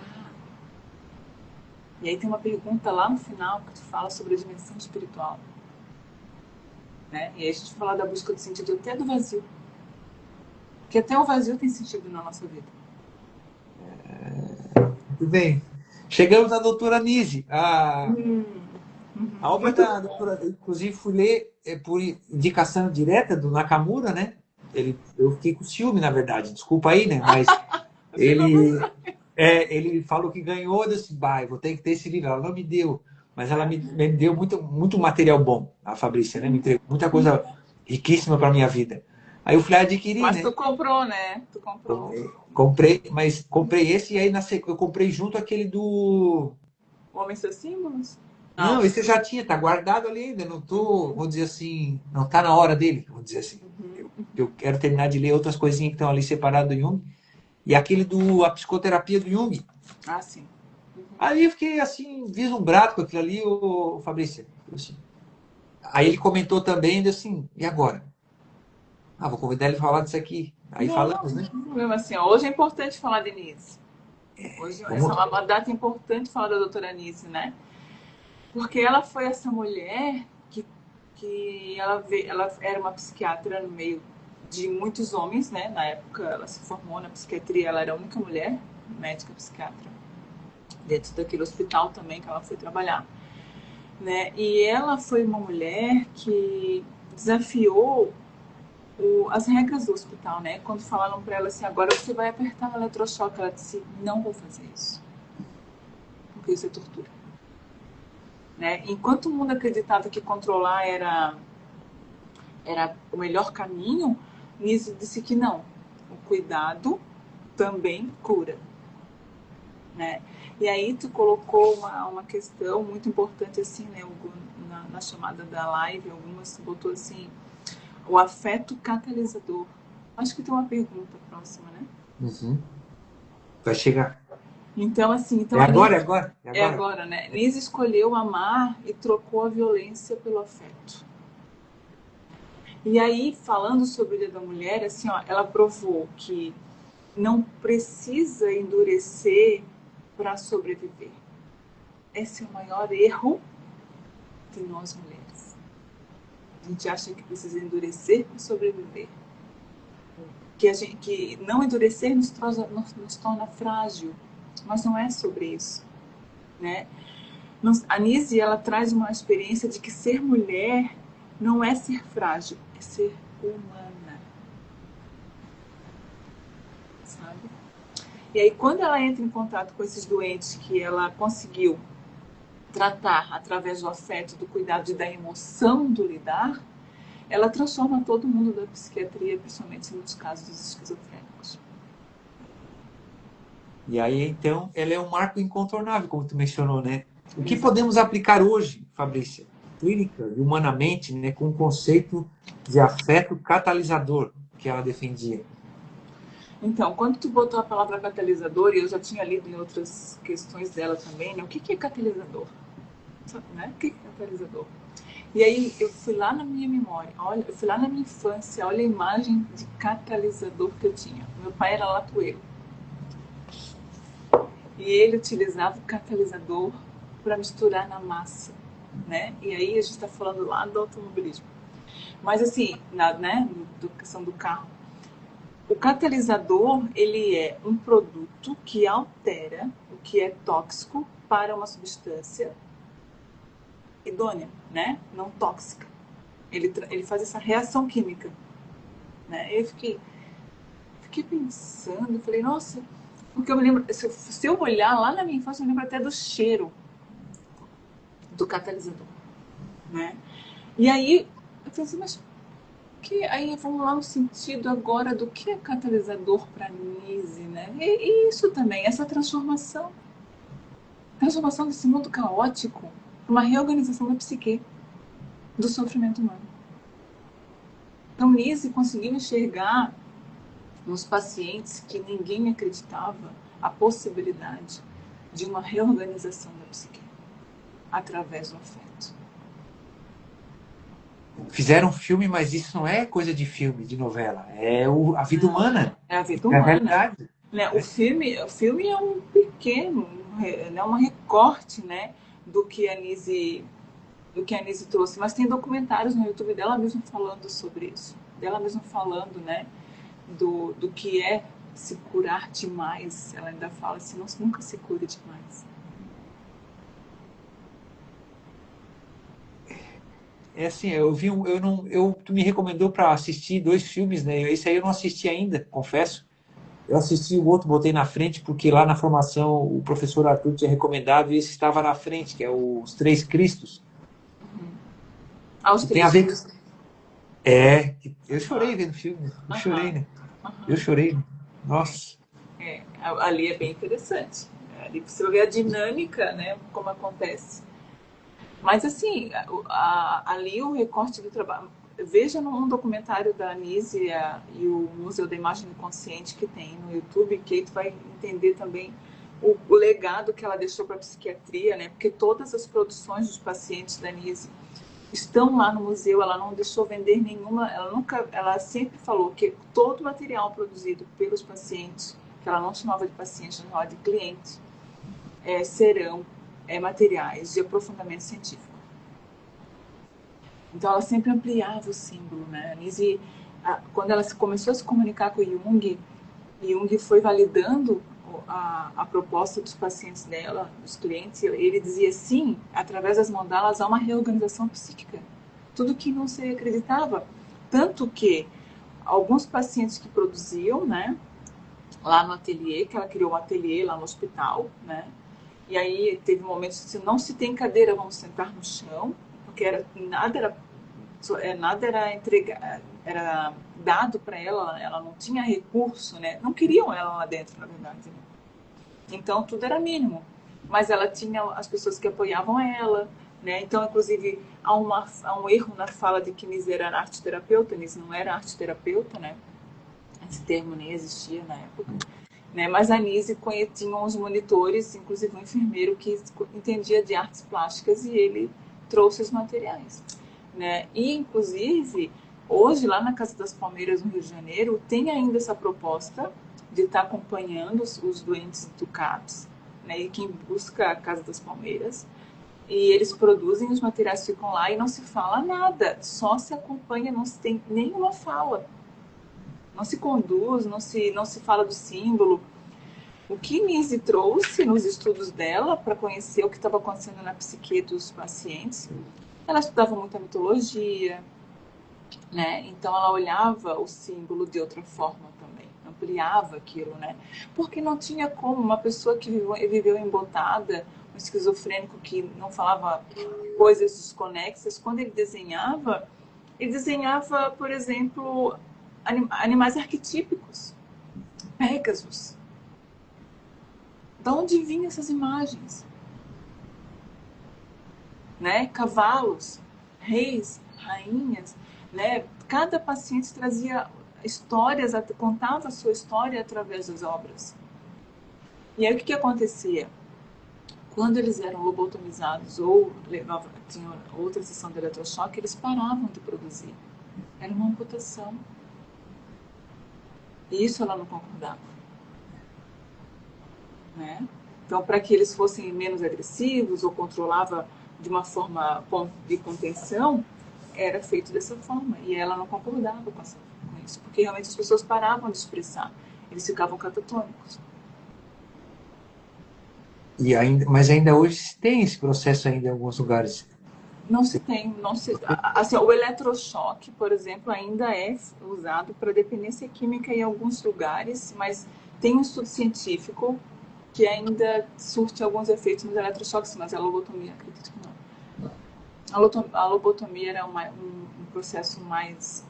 E aí tem uma pergunta lá no final que tu fala sobre a dimensão espiritual. Né? E aí a gente fala da busca do sentido até do vazio. Porque até o vazio tem sentido na nossa vida. Muito bem. Chegamos à doutora Nise. A obra Muito. da doutora, inclusive fui ler por indicação direta do Nakamura, né? Eu fiquei com ciúme, na verdade. Desculpa aí, né? Mas ele falou que ganhou, eu disse, bah, eu vou ter que ter esse livro. Ela não me deu, mas ela me deu muito material bom, a Fabrícia, né? Me entregou muita coisa riquíssima para minha vida. Aí eu fui adquirir, Mas né? tu comprou, né? Tu comprou. Comprei esse e aí eu comprei junto aquele do. O Homem e seus Símbolos? Não, Não. esse eu já tinha, tá guardado ali ainda. Não tô, vou dizer assim, não tá na hora dele, vou dizer assim. Eu quero terminar de ler outras coisinhas que estão ali separadas do Jung. E aquele a psicoterapia do Jung. Ah, sim. Aí eu fiquei assim, vislumbrado com aquilo ali, o Fabrício. Assim. Aí ele comentou também, assim, e agora? Ah, vou convidar ele para falar disso aqui. Aí Não, falamos, né? mesmo assim, ó, hoje é importante falar de Nise. Hoje essa Vamos. é uma data importante falar da doutora Nise, né? Porque ela foi essa mulher que ela era uma psiquiatra no meio de muitos homens, né? Na época ela se formou na psiquiatria, ela era a única mulher médica psiquiatra dentro daquele hospital também que ela foi trabalhar, né? E ela foi uma mulher que desafiou as regras do hospital, né? Quando falaram para ela assim, agora você vai apertar o eletrochoque, ela disse, não vou fazer isso, porque isso é tortura. Né? Enquanto o mundo acreditava que controlar era o melhor caminho, Nise disse que não. O cuidado também cura. Né? E aí tu colocou uma questão muito importante assim, né? Na chamada da live, algumas tu botou assim, o afeto catalisador. Acho que tem uma pergunta próxima, né? Uhum. Vai chegar. Então, assim, É a agora, é Nise, agora, é é agora. agora, né? Nise escolheu amar e trocou a violência pelo afeto. E aí, falando sobre o Dia da Mulher, assim, ó, ela provou que não precisa endurecer para sobreviver. Esse é o maior erro de nós mulheres. A gente acha que precisa endurecer para sobreviver. Que não endurecer nos torna frágil. Mas não é sobre isso, né? A Nise, ela traz uma experiência de que ser mulher não é ser frágil, é ser humana, sabe? E aí, quando ela entra em contato com esses doentes que ela conseguiu tratar através do afeto, do cuidado e da emoção do lidar, ela transforma todo mundo da psiquiatria, principalmente nos casos dos esquizofrênicos. E aí, então, ela é um marco incontornável, como tu mencionou, né? O que Exato. podemos aplicar hoje, Fabrícia, clínica e humanamente, né, com o conceito de afeto catalisador que ela defendia? Então, quando tu botou a palavra catalisador, e eu já tinha lido em outras questões dela também, né? O que é catalisador? Sabe, né? O que é catalisador? E aí eu fui lá na minha memória, olha, eu fui lá na minha infância, olha a imagem de catalisador que eu tinha. Meu pai era latoeiro. E ele utilizava o catalisador para misturar na massa, né? E aí a gente está falando lá do automobilismo. Mas assim, né, da questão do carro. O catalisador, ele é um produto que altera o que é tóxico para uma substância idônea, né? Não tóxica. Ele faz essa reação química, né? Eu fiquei pensando, falei, nossa, porque eu me lembro, se eu olhar lá na minha infância, eu me lembro até do cheiro do catalisador, né? E aí eu pensei, mas aí vamos lá no sentido agora do que é catalisador para Nise, né? E isso também, essa transformação desse mundo caótico, uma reorganização da psique, do sofrimento humano. Então Nise conseguiu enxergar nos pacientes que ninguém acreditava a possibilidade de uma reorganização da psique através do afeto. Fizeram um filme, mas isso não é coisa de filme, de novela. É a vida Não, humana. é a vida É a humana. realidade. Né? O Né? filme, o filme é um pequeno, né, um recorte, né, do que a Nise, do que a Nise trouxe. Mas tem documentários no YouTube dela mesma falando sobre isso. Dela mesma falando, né, do que é se curar demais. Ela ainda fala assim, não, nunca se cure demais. É assim, eu vi um, eu não, eu tu me recomendou para assistir dois filmes, né? Esse aí eu não assisti ainda, confesso. Eu assisti o outro, botei na frente porque lá na formação o professor Arthur tinha recomendado e esse estava na frente, que é Os Três Cristos, Aos que tem a três ver com... Cristos. É, eu chorei Aham, vendo o filme, eu chorei, aham, né? Eu aham. chorei. Nossa. Ali é bem interessante. Ali você vai ver a dinâmica, né, como acontece. Mas assim, ali o recorte do trabalho. Veja num documentário da Anísia e o Museu da Imagem do Consciente que tem no YouTube, que aí tu vai entender também o legado que ela deixou para a psiquiatria, né? Porque todas as produções dos pacientes da Anísia estão lá no museu, ela não deixou vender nenhuma, ela nunca, ela sempre falou que todo o material produzido pelos pacientes, que ela não chamava de paciente, ela chamava de cliente, serão materiais de aprofundamento científico. Então ela sempre ampliava o símbolo, né? A Nise, quando ela começou a se comunicar com o Jung, Jung foi validando a proposta dos pacientes dela, dos clientes, ele dizia sim, através das mandalas há uma reorganização psíquica. Tudo que não se acreditava. Tanto que alguns pacientes que produziam, né, lá no ateliê, que ela criou um ateliê lá no hospital, né, e aí teve momentos que não se tem cadeira, vamos sentar no chão, porque nada era entregar, era dado para ela, ela não tinha recurso, né? Não queriam ela lá dentro, na verdade. Né? Então tudo era mínimo, mas ela tinha as pessoas que apoiavam ela, né? Então, inclusive, há um erro na fala de que Nise era arte terapeuta, Nise não era arte terapeuta, né? Esse termo nem existia na época. Né? Mas a Nise tinha uns monitores, inclusive um enfermeiro que entendia de artes plásticas e ele trouxe os materiais. Né? E, inclusive, hoje, lá na Casa das Palmeiras, no Rio de Janeiro, tem ainda essa proposta de estar acompanhando os doentes do CAPS, né? E quem busca a Casa das Palmeiras. E eles produzem, os materiais ficam lá e não se fala nada, só se acompanha, não se tem nenhuma fala. Não se conduz, não se fala do símbolo. O que Nise trouxe nos estudos dela para conhecer o que estava acontecendo na psique dos pacientes, ela estudava muito a mitologia, né? Então ela olhava o símbolo de outra forma também, ampliava aquilo, né? Porque não tinha como uma pessoa que viveu embotada, um esquizofrênico que não falava coisas desconexas, quando ele desenhava, por exemplo, animais arquetípicos, Pégasus. Da onde vinham essas imagens? Né? Cavalos, reis, rainhas, né? Cada paciente trazia histórias, contava a sua história através das obras. E aí o que acontecia? Quando eles eram lobotomizados ou tinham outra sessão de eletrochoque, eles paravam de produzir. Era uma amputação. E isso ela não concordava. Né? Então, para que eles fossem menos agressivos ou controlava de uma forma de contenção, era feito dessa forma. E ela não concordava com isso, porque realmente as pessoas paravam de expressar. Eles ficavam catatônicos. E ainda, mas ainda hoje se tem esse processo ainda em alguns lugares. Não se tem, não se, assim, o eletrochoque, por exemplo, ainda é usado para dependência química em alguns lugares, mas tem um estudo científico que ainda surte alguns efeitos nos eletrochoques, mas a lobotomia, acredito que não. A lobotomia era um processo mais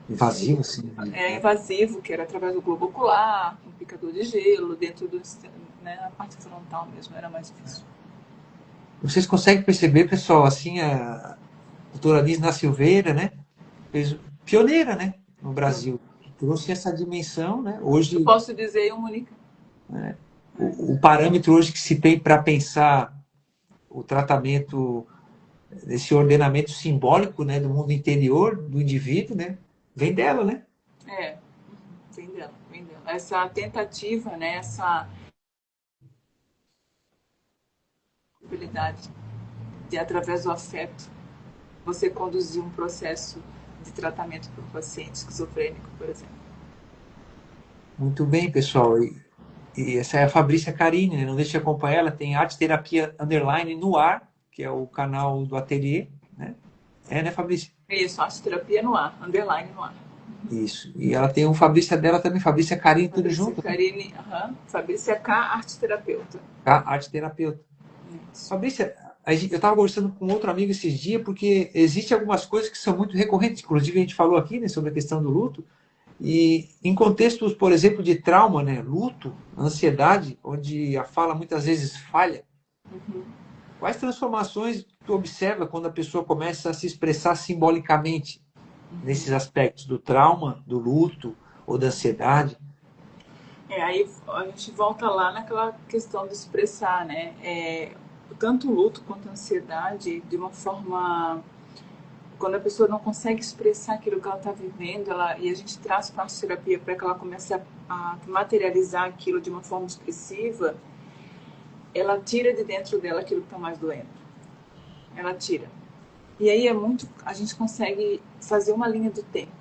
Invasivo, sim. invasivo, que era através do globo ocular, um picador de gelo, dentro do, né, a parte frontal mesmo, era mais difícil. Vocês conseguem perceber, pessoal, assim, a doutora Lisna Silveira, né? Pioneira, né? No Então, Brasil. Trouxe essa dimensão, né? eu Hoje, posso dizer, Mônica, né, o parâmetro hoje que se tem para pensar o tratamento esse ordenamento simbólico, né, do mundo interior do indivíduo, né, vem dela, né? É, vem dela, vem dela. Essa tentativa, né, essa habilidade de, através do afeto, você conduzir um processo de tratamento para o paciente esquizofrênico, por exemplo. Muito bem, pessoal. E essa é a Fabrícia Carini, né? Não deixe de acompanhar ela. Tem Arte Terapia Underline no ar, que é o canal do Ateliê, né? É, né, Fabrícia? É isso, arte terapia no ar, underline no ar. Isso. E ela tem o Fabrícia dela também, Fabrícia Carini, tudo Fabrícia junto, né? Carini, Fabrícia K, arte terapeuta. Tá? Arte terapeuta. Isso. Fabrícia, eu estava conversando com outro amigo esses dias, porque existem algumas coisas que são muito recorrentes. Inclusive, a gente falou aqui, né, sobre a questão do luto. E em contextos, por exemplo, de trauma, né, luto, ansiedade, onde a fala muitas vezes falha, quais transformações tu observa quando a pessoa começa a se expressar simbolicamente nesses aspectos do trauma, do luto ou da ansiedade? Aí a gente volta lá naquela questão de expressar, né? Tanto o luto quanto a ansiedade, de uma forma. Quando a pessoa não consegue expressar aquilo que ela está vivendo, e a gente traz para a terapia para que ela comece a materializar aquilo de uma forma expressiva, ela tira de dentro dela aquilo que está mais doendo. Ela tira. E aí a gente consegue fazer uma linha do tempo,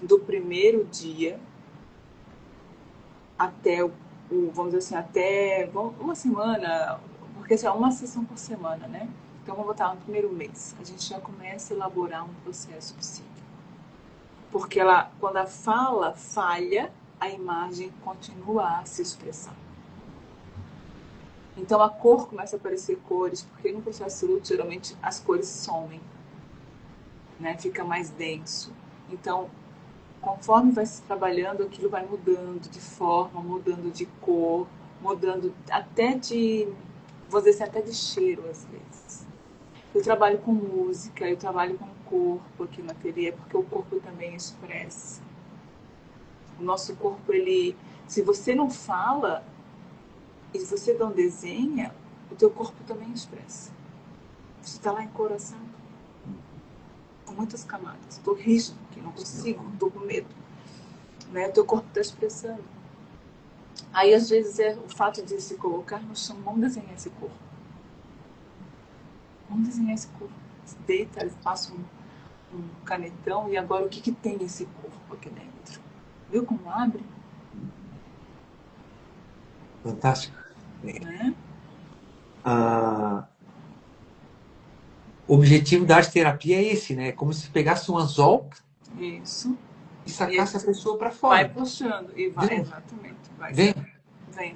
do primeiro dia até vamos dizer assim, até uma semana, porque assim, é uma sessão por semana, né? Então vamos botar no primeiro mês. A gente já começa a elaborar um processo psíquico. Porque quando a fala falha, a imagem continua a se expressar. Então a cor começa a aparecer cores, porque no processo de luto geralmente as cores somem, né? Fica mais denso. Então, conforme vai se trabalhando, aquilo vai mudando de forma, mudando de cor, mudando até de, vou dizer assim, até de cheiro às vezes. Eu trabalho com música, eu trabalho com o corpo aqui na ateliê, porque o corpo também expressa. O nosso corpo, se você não fala e se você não desenha, o teu corpo também expressa. Você está lá encoraçado, com muitas camadas. Estou rígido, que não consigo, estou com medo. Né? O teu corpo está expressando. Aí, às vezes, é o fato de se colocar no chão, vamos desenhar esse corpo. Vamos desenhar esse corpo. Deita, passa um canetão e agora o que tem esse corpo aqui dentro? Viu como abre? Fantástico. Né? O objetivo da arte terapia é esse, né? É como se pegasse um anzol Isso. e E sacasse a pessoa para vai fora. puxando e vai, Vem, exatamente, vai vem. vem.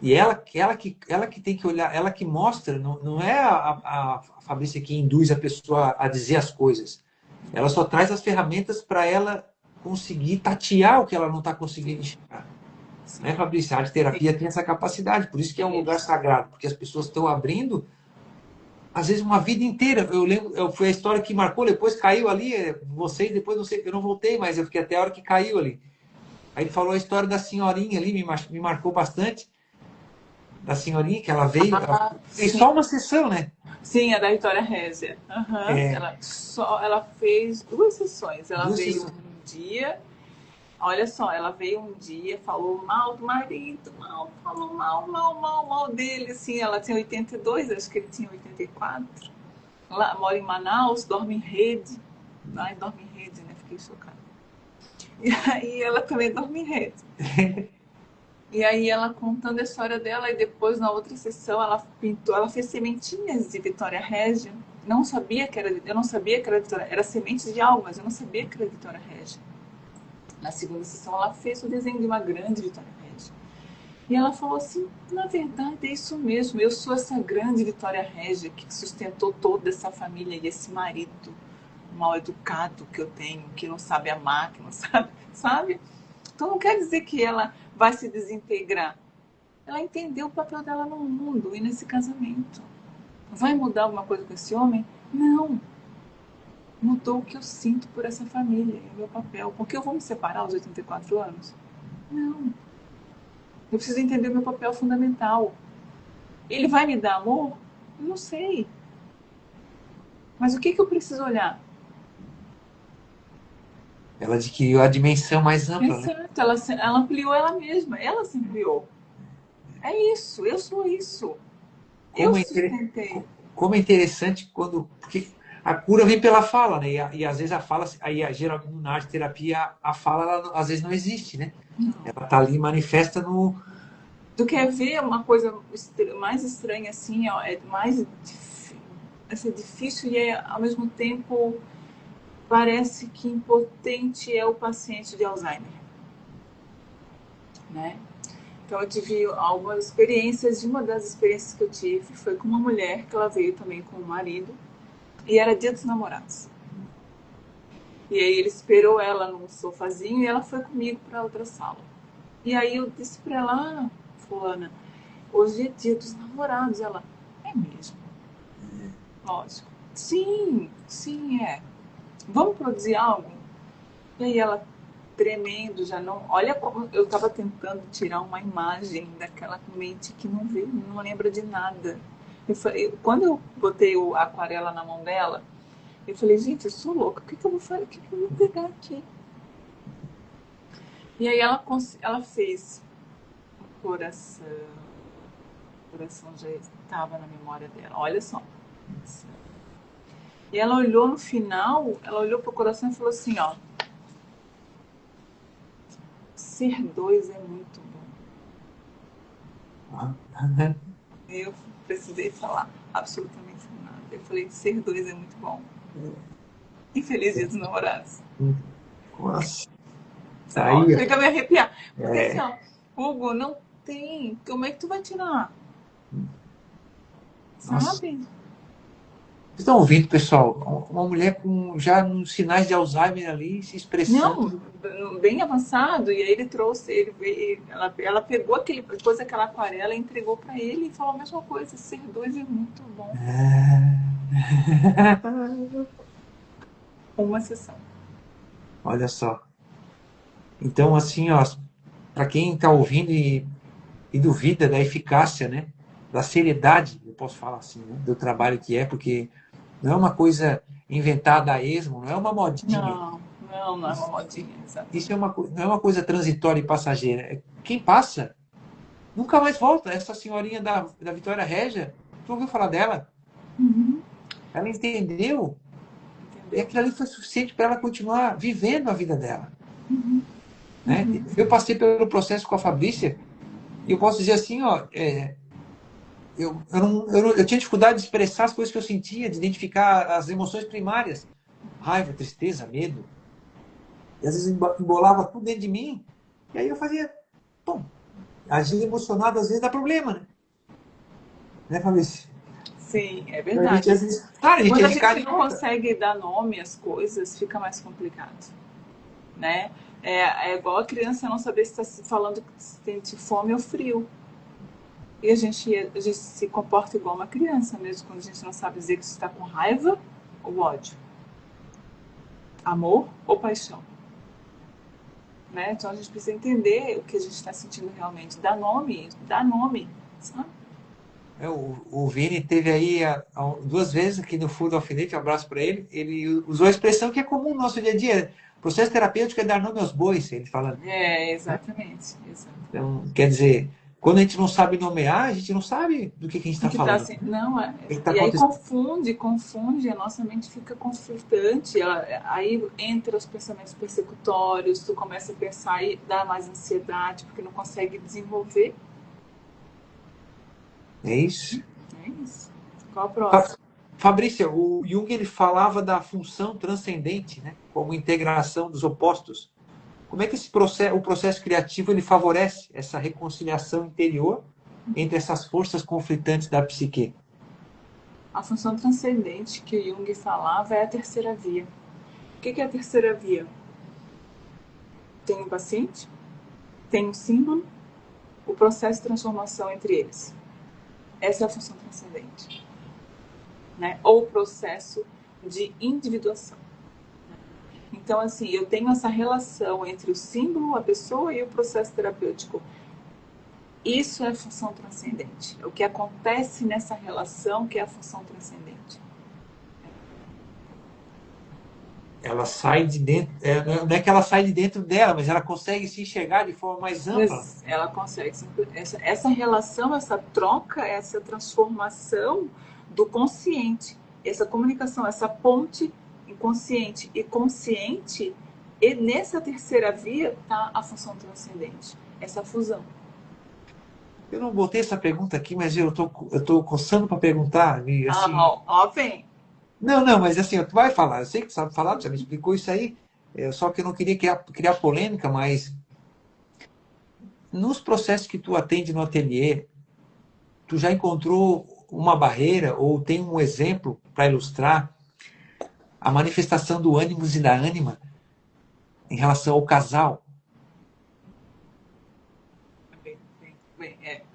E ela que tem que olhar, ela que mostra, não é a Fabrícia que induz a pessoa a dizer as coisas. Ela só traz as ferramentas para ela conseguir tatear o que ela não está conseguindo enxergar. Né, Fabrícia? A arte terapia tem essa capacidade, por isso que é um lugar sagrado, porque as pessoas estão abrindo, às vezes, uma vida inteira. Eu lembro, foi a história que marcou, depois caiu ali, vocês, depois não sei, eu não voltei, mas eu fiquei até a hora que caiu ali. Aí falou a história da senhorinha ali, me marcou bastante, da senhorinha que ela fez Sim. só uma sessão, né? Sim, a da Vitória Régia. É, Ela fez 2 sessões. Ela duas veio sessões. um dia, olha só, ela veio um dia, falou mal do marido, falou mal dele, assim, ela tinha 82, acho que ele tinha 84. Ela mora em Manaus, dorme em rede. Ai, dorme em rede, né? Fiquei chocada. E aí ela também dorme em rede. E aí ela contando a história dela e depois na outra sessão ela pintou, ela fez sementinhas de Vitória Régia. Não sabia que era, eu não sabia que era Vitória, era semente de algo, mas eu não sabia que era Vitória Régia. Na segunda sessão ela fez o desenho de uma grande Vitória Régia. E ela falou assim, na verdade é isso mesmo, eu sou essa grande Vitória Régia que sustentou toda essa família e esse marido mal educado que eu tenho, que não sabe amar, que não sabe? Então não quer dizer que ela vai se desintegrar. Ela entendeu o papel dela no mundo e nesse casamento. Vai mudar alguma coisa com esse homem? Não. Mudou o que eu sinto por essa família e o meu papel. Porque eu vou me separar aos 84 anos? Não. Eu preciso entender o meu papel fundamental. Ele vai me dar amor? Não sei. Mas o que que eu preciso olhar? Ela adquiriu a dimensão mais ampla, né? Exato, ela ampliou ela mesma, ela se ampliou. É isso, eu sou isso. Eu Como é, sustentei. como é interessante quando. Porque a cura vem pela fala, né? E às vezes a fala, aí geralmente na arte terapia, a fala ela, às vezes não existe, né? Não. Ela tá ali manifesta no. Tu quer ver uma coisa mais estranha assim, ó, é mais assim, difícil e ao mesmo tempo parece que impotente é o paciente de Alzheimer, né? Então eu tive algumas experiências, e uma das experiências que eu tive foi com uma mulher que ela veio também com o marido e era dia dos namorados. E aí ele esperou ela num sofazinho e ela foi comigo para outra sala. E aí eu disse para ela, ah, fulana, hoje é dia dos namorados. Ela, é mesmo? Lógico. Sim, sim, é. Vamos produzir algo? E aí ela tremendo, já não. Olha como eu estava tentando tirar uma imagem daquela mente que não vê, não lembra de nada. Quando eu botei a aquarela na mão dela, eu falei, gente, eu sou louca, o que, que eu vou fazer? O que, que eu vou pegar aqui? E aí ela fez o coração. O coração já estava na memória dela. Olha só. E ela olhou no final, ela olhou pro coração e falou assim, ó. Ser dois é muito bom. Eu precisei falar absolutamente nada. Eu falei, ser dois é muito bom. E feliz dia dos namorados. Nossa, tá Ó, aí. chega a me arrepiar. Porque assim, É, ó, Hugo, não tem. Como é que tu vai tirar? nossa. Sabe? Vocês estão ouvindo, pessoal? Uma mulher com já nos sinais de Alzheimer ali se Não, expressando. bem avançado. E aí ele trouxe, ela pegou depois aquela aquarela e entregou para ele e falou a mesma coisa. Ser dois é muito bom. Uma sessão. Olha só. Então, assim, ó, para quem está ouvindo e duvida da eficácia, né, da seriedade, eu posso falar assim, né, do trabalho que é, porque não é uma coisa inventada a esmo, não é uma modinha. Não, não, não é uma Isso, modinha, isso é exatamente. uma, não é uma coisa transitória e passageira. Quem passa nunca mais volta. Essa senhorinha da Vitória Régia, tu ouviu falar dela? Uhum. Ela entendeu e Entendeu? aquilo ali foi suficiente para ela continuar vivendo a vida dela. Uhum. Né? Uhum. Eu passei pelo processo com a Fabrícia e eu posso dizer assim, ó, eu tinha dificuldade de expressar as coisas que eu sentia, de identificar as emoções primárias. Raiva, tristeza, medo. E às vezes embolava tudo dentro de mim. E aí eu fazia, bom, agir emocionado às vezes dá problema, né? Né, Fabrício? Sim, é Então a gente verdade. às vezes, claro, a gente Quando é a de cara gente e não outra. consegue dar nome às coisas, fica mais complicado, né? É igual a criança não saber se está falando que sente fome ou frio. E a gente se comporta igual uma criança, mesmo quando a gente não sabe dizer que está com raiva ou ódio, amor ou paixão. Né? Então a gente precisa entender o que a gente está sentindo realmente, dar nome, sabe? O Vini teve aí duas vezes aqui no Fundo Alfinete, um abraço para ele. Ele usou a expressão que é comum no nosso dia a dia. Processo terapêutico é dar nome aos bois, ele fala. É, exatamente, exato. Então, quer dizer, quando a gente não sabe nomear, a gente não sabe do que a gente O está que tá falando. assim, não é. O que está E aí acontecendo. confunde, a nossa mente fica conflitante, aí entra os pensamentos persecutórios, tu começa a pensar e dá mais ansiedade, porque não consegue desenvolver. É isso. É isso. Qual a próxima? Fabrícia, o Jung ele falava da função transcendente, né, como integração dos opostos. Como é que o processo criativo ele favorece essa reconciliação interior entre essas forças conflitantes da psique? A função transcendente que o Jung falava é a terceira via. O que é a terceira via? Tem um paciente, tem um símbolo, o processo de transformação entre eles. Essa é a função transcendente. Né? Ou o processo de individuação. Então, assim, eu tenho essa relação entre o símbolo, a pessoa e o processo terapêutico. Isso é a função transcendente. O que acontece nessa relação que é a função transcendente. ela sai de dentro, não é que ela sai de dentro dela, mas ela consegue se enxergar de forma mais ampla. Ela consegue. Essa relação, essa troca, essa transformação do consciente, essa comunicação, essa ponte inconsciente e consciente, e nessa terceira via está a função transcendente, essa fusão. Eu não botei essa pergunta aqui, mas eu tô coçando para perguntar. E, assim, Ó, vem. não, mas assim, tu vai falar. Eu sei que tu sabe falar, tu já me explicou isso aí. Só que eu não queria criar polêmica, mas nos processos que tu atende no ateliê, tu já encontrou uma barreira ou tem um exemplo para ilustrar a manifestação do ânimos e da ânima em relação ao casal?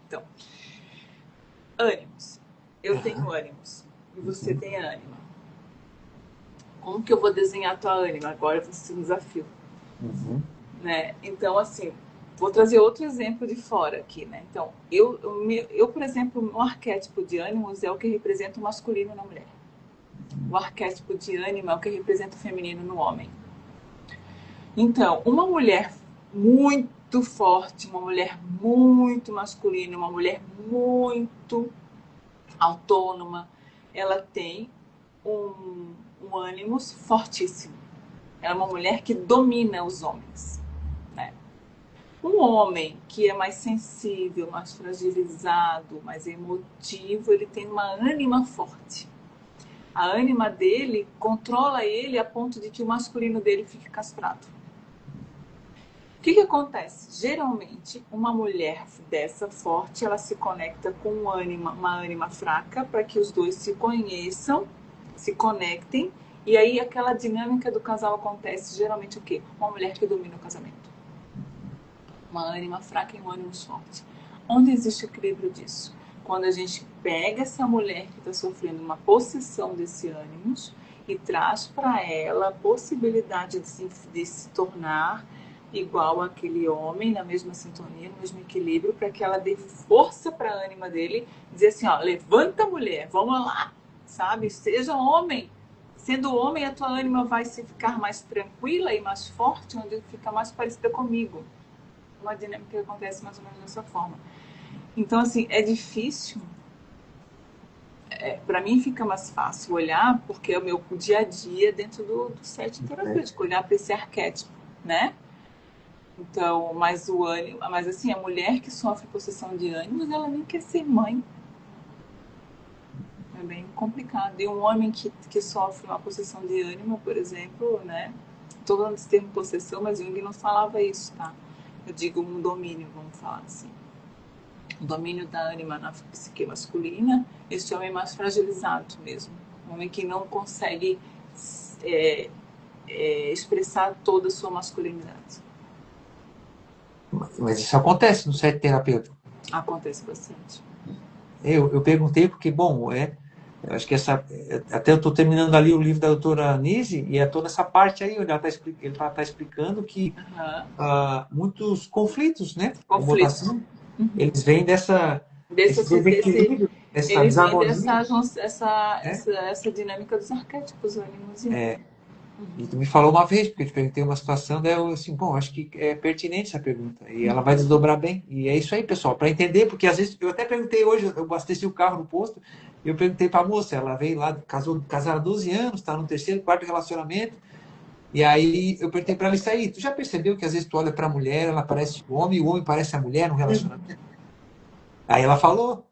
Então, ânimos. Eu Aham. tenho ânimos e você tem ânima. Como que eu vou desenhar a tua ânima? Agora vai ser um desafio. Uhum. Né? Então, assim, vou trazer outro exemplo de fora aqui, né? Então, eu, por exemplo, o arquétipo de ânimos é o que representa o masculino na mulher. O arquétipo de ânima é o que representa o feminino no homem. Então, uma mulher muito forte, uma mulher muito masculina, uma mulher muito autônoma, ela tem um ânimos fortíssimo. Ela é uma mulher que domina os homens. Né? Um homem que é mais sensível, mais fragilizado, mais emotivo, ele tem uma ânima forte. A ânima dele controla ele a ponto de que o masculino dele fique castrado. O que acontece? Geralmente, uma mulher dessa forte, ela se conecta com uma ânima fraca para que os dois se conheçam, se conectem, e aí aquela dinâmica do casal acontece geralmente o quê? Uma mulher que domina o casamento. Uma ânima fraca e um ânimo forte. Onde existe o equilíbrio disso? Quando a gente pega essa mulher que está sofrendo uma possessão desse ânimo e traz para ela a possibilidade de se tornar igual àquele homem, na mesma sintonia, no mesmo equilíbrio, para que ela dê força para a ânima dele, dizer assim, ó, levanta mulher, vamos lá, sabe? Seja homem. Sendo homem, a tua ânima vai se ficar mais tranquila e mais forte, onde fica mais parecida comigo. Uma dinâmica que acontece mais ou menos dessa forma. Então, assim, é difícil. Para mim fica mais fácil olhar, porque é o meu dia a dia dentro do set terapêutico, olhar para esse arquétipo, né? Então, mas o ânimo, mas assim, a mulher que sofre possessão de ânimos, ela nem quer ser mãe. É bem complicado. E um homem que sofre uma possessão de ânimo, por exemplo, né? Estou falando desse termo possessão, mas Jung não falava isso, tá? Eu digo um domínio, vamos falar assim. O domínio da ânima na psique masculina, esse homem é mais fragilizado mesmo. Um homem que não consegue expressar toda a sua masculinidade. Mas isso acontece no set terapêutico. Acontece bastante. Eu perguntei porque, bom, eu acho que até eu estou terminando ali o livro da doutora Nise e é toda essa parte aí, onde ele tá explicando que muitos conflitos, né? Vou botar Conflitos. assim, eles vêm desse desequilíbrio, dessa Eles vêm desarmonia, né? essa dinâmica dos arquétipos ânimos e ânimos. E tu me falou uma vez, porque eu te perguntei uma situação, daí eu assim, bom, acho que é pertinente essa pergunta. E ela vai desdobrar bem. E é isso aí, pessoal, para entender, porque às vezes, eu até perguntei hoje, eu abasteci o carro no posto, e eu perguntei para a moça, ela veio lá, casaram há 12 anos, está no terceiro, quarto relacionamento, e aí eu perguntei para ela isso aí, tu já percebeu que às vezes tu olha para a mulher, ela parece o homem parece a mulher no relacionamento? Aí ela falou,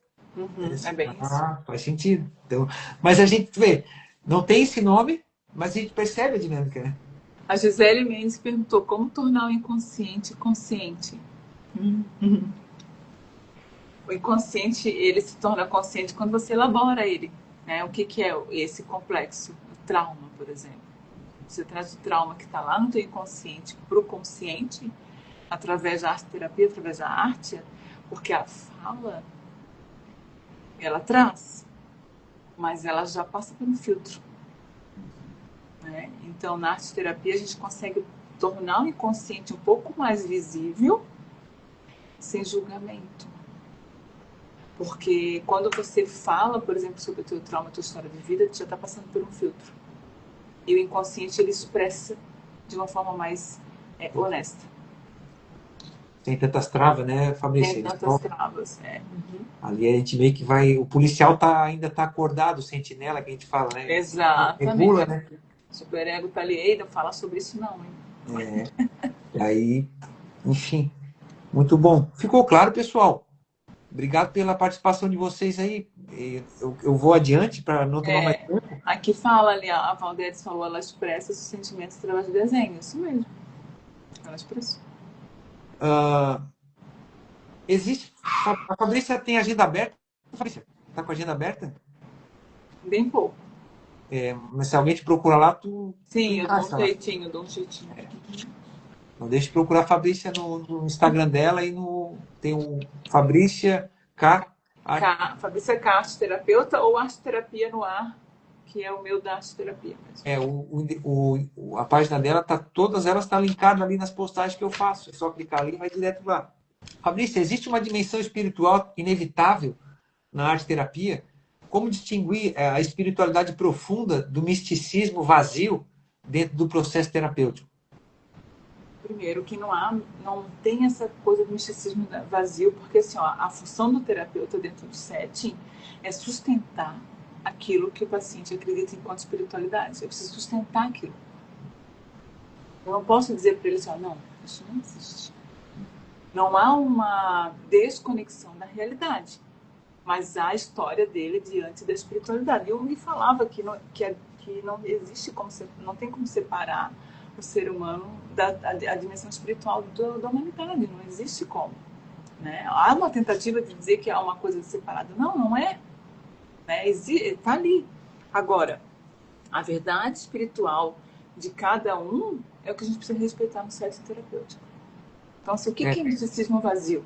É bem isso. faz sentido. Então, mas a gente vê, não tem esse nome, mas a gente percebe a dinâmica, né? A Gisele Mendes perguntou como tornar o inconsciente consciente. O inconsciente, ele se torna consciente quando você elabora ele. Né? O que é esse complexo? O trauma, por exemplo. Você traz o trauma que está lá no teu inconsciente para o consciente, através da arte-terapia, através da arte, porque a fala, ela traz, mas ela já passa por um filtro. Né? Então, na arte-terapia, a gente consegue tornar o inconsciente um pouco mais visível, sem julgamento. Porque quando você fala, por exemplo, sobre o teu trauma, a tua história de vida, tu já está passando por um filtro. e o inconsciente ele expressa de uma forma mais honesta. Tem tantas travas, né, Fabrício? Tem tantas travas. Uhum. Ali a gente meio que vai. O policial ainda tá acordado, o sentinela que a gente fala, né? Exatamente. Regula, né? O superego tá ali, ei, não fala sobre isso, não, hein? E aí, enfim, muito bom. Ficou claro, pessoal? Obrigado pela participação de vocês aí. Eu vou adiante para não tomar mais tempo. Aqui fala ali, a Valderes falou, ela expressa os sentimentos através do desenho. Isso mesmo. Ela expressou. Existe. A Fabrícia tem agenda aberta? Fabrícia, tá com a agenda aberta? Bem pouco. Mas se alguém te procura lá, tu. Sim, eu dou um jeitinho. Não deixe de procurar a Fabrícia no Instagram dela e tem o Fabrícia K. Fabrícia K, arte terapeuta, ou arte terapia no ar, que é o meu da arte terapia mesmo. A página dela todas elas estão linkadas ali nas postagens que eu faço. É só clicar ali e vai direto lá. Fabrícia, existe uma dimensão espiritual inevitável na arte terapia? Como distinguir a espiritualidade profunda do misticismo vazio dentro do processo terapêutico? Primeiro, que não tem essa coisa do misticismo vazio, porque assim, a função do terapeuta dentro do setting é sustentar aquilo que o paciente acredita enquanto espiritualidade. Eu preciso sustentar aquilo. Eu não posso dizer para ele assim, não, isso não existe. Não há uma desconexão da realidade, mas há a história dele diante da espiritualidade. Eu me falava que não existe não tem como separar o ser humano da dimensão espiritual da humanidade. Não existe como. Né? Há uma tentativa de dizer que há uma coisa separada. Não é. Né? Está ali. Agora, a verdade espiritual de cada um é o que a gente precisa respeitar no setting terapêutico. Então, assim, o que é misticismo vazio?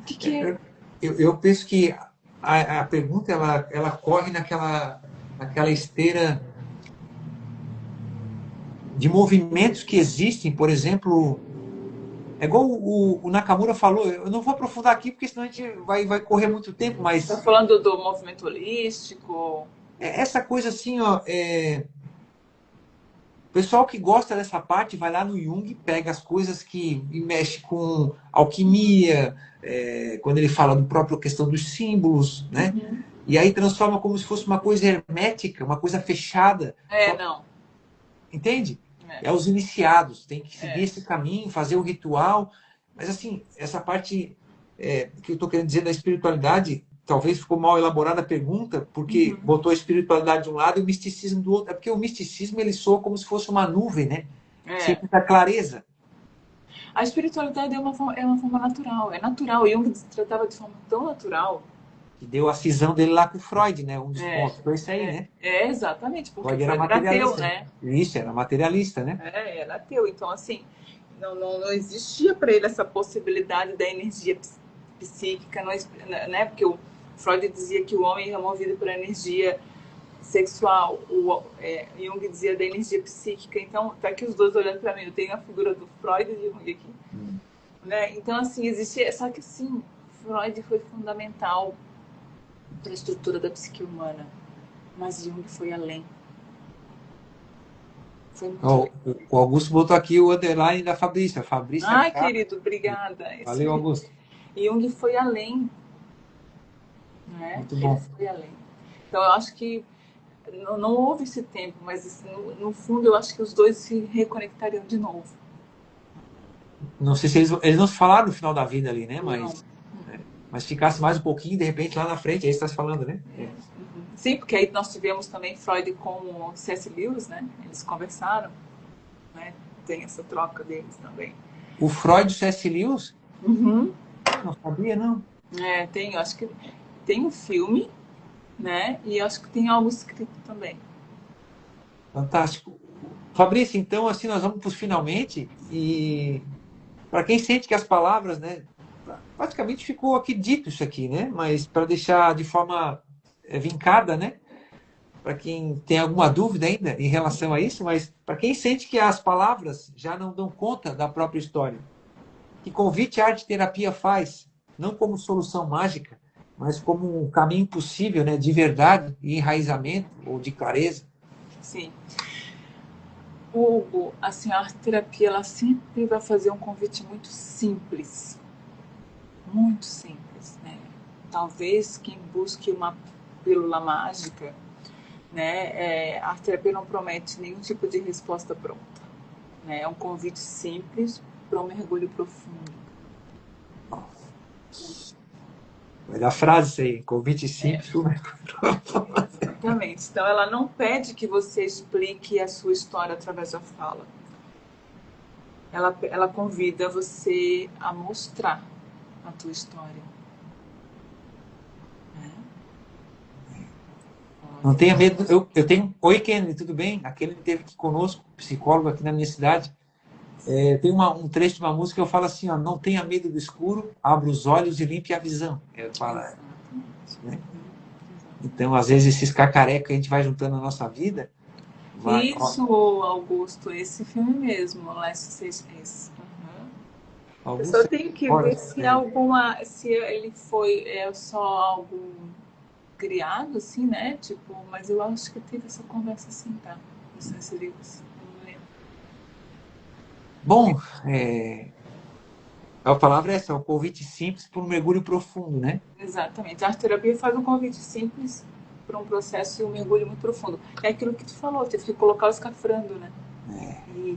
O que é? Eu penso que a pergunta ela corre naquela esteira de movimentos que existem, por exemplo, é igual o Nakamura falou, eu não vou aprofundar aqui porque senão a gente vai correr muito tempo, mas... Está falando do movimento holístico? Essa coisa assim, ó, o pessoal que gosta dessa parte vai lá no Jung, pega as coisas que mexe com alquimia, quando ele fala do próprio questão dos símbolos, né? Uhum. E aí transforma como se fosse uma coisa hermética, uma coisa fechada. Não. Entende? É os iniciados, tem que seguir esse caminho, fazer o ritual. Mas, assim, essa parte que eu estou querendo dizer da espiritualidade, talvez ficou mal elaborada a pergunta, porque botou a espiritualidade de um lado e o misticismo do outro. É porque o misticismo, ele soa como se fosse uma nuvem, né? Sem muita clareza. A espiritualidade é uma forma natural. É natural. Jung tratava de forma tão natural. Que deu a cisão dele lá com o Freud, né? Um dos pontos foi isso aí, né? Exatamente. Porque Freud era materialista, ateu, né? Isso, era materialista, né? Era ateu. Então, assim, não existia para ele essa possibilidade da energia psíquica, né? Porque o Freud dizia que o homem é movido por energia sexual, Jung dizia da energia psíquica. Então, tá aqui os dois olhando para mim. Eu tenho a figura do Freud e de Jung aqui. Né? Então, assim, existe... Só que, sim, Freud foi fundamental para a estrutura da psique humana. Mas Jung foi além. Foi muito além. O Augusto botou aqui o underline da Fabrícia. Ai, querido, obrigada. Valeu, Augusto. Jung foi além. Né? Muito bom. Ele foi além. Então, eu acho que não houve esse tempo, mas assim, no fundo eu acho que os dois se reconectariam de novo. Não sei se eles não se falaram no final da vida ali, né? Mas ficasse mais um pouquinho, de repente, lá na frente, aí você está se falando, né? Sim, porque aí nós tivemos também Freud com o C.S. Lewis, né? Eles conversaram, né? Tem essa troca deles também. O Freud e o C.S. Lewis? Uhum. Não sabia, não. Eu acho que tem um filme, né? E acho que tem algo escrito também. Fantástico. Fabrício, então, assim, nós vamos para os finalmente. E para quem sente que as palavras, né? Praticamente ficou aqui dito isso aqui, né? Mas para deixar de forma vincada, né? Para quem tem alguma dúvida ainda em relação a isso, mas para quem sente que as palavras já não dão conta da própria história, que convite a arte-terapia faz, não como solução mágica, mas como um caminho possível, né, de verdade e enraizamento ou de clareza. sim. Hugo, assim, a arte terapia, ela sempre vai fazer um convite muito simples, né? Talvez quem busque uma pílula mágica, né, a arte terapia não promete nenhum tipo de resposta pronta, né? É um convite simples para um mergulho profundo. Melhor frase isso aí, convite simples. Exatamente. Então, ela não pede que você explique a sua história através da fala. Ela convida você a mostrar a tua história. Não tenha medo. Eu tenho. Oi, Kennedy, tudo bem? Aquele que esteve aqui conosco, psicólogo aqui na minha cidade. Tem um trecho de uma música que eu falo assim: ó, não tenha medo do escuro, abra os olhos e limpe a visão. Eu falo, né? Então, às vezes, esses cacarecas que a gente vai juntando na nossa vida. Isso, Augusto, esse filme mesmo, Last Six Days. Eu só tenho que ver se ele foi só algo criado, assim, né? Tipo, mas eu acho que teve essa conversa assim, tá? Não sei se ele, não lembro. Bom, a palavra é essa, um convite simples para um mergulho profundo, né? Exatamente. A arte terapia faz um convite simples para um processo e um mergulho muito profundo. É aquilo que tu falou, teve que colocar o escafrando, né? E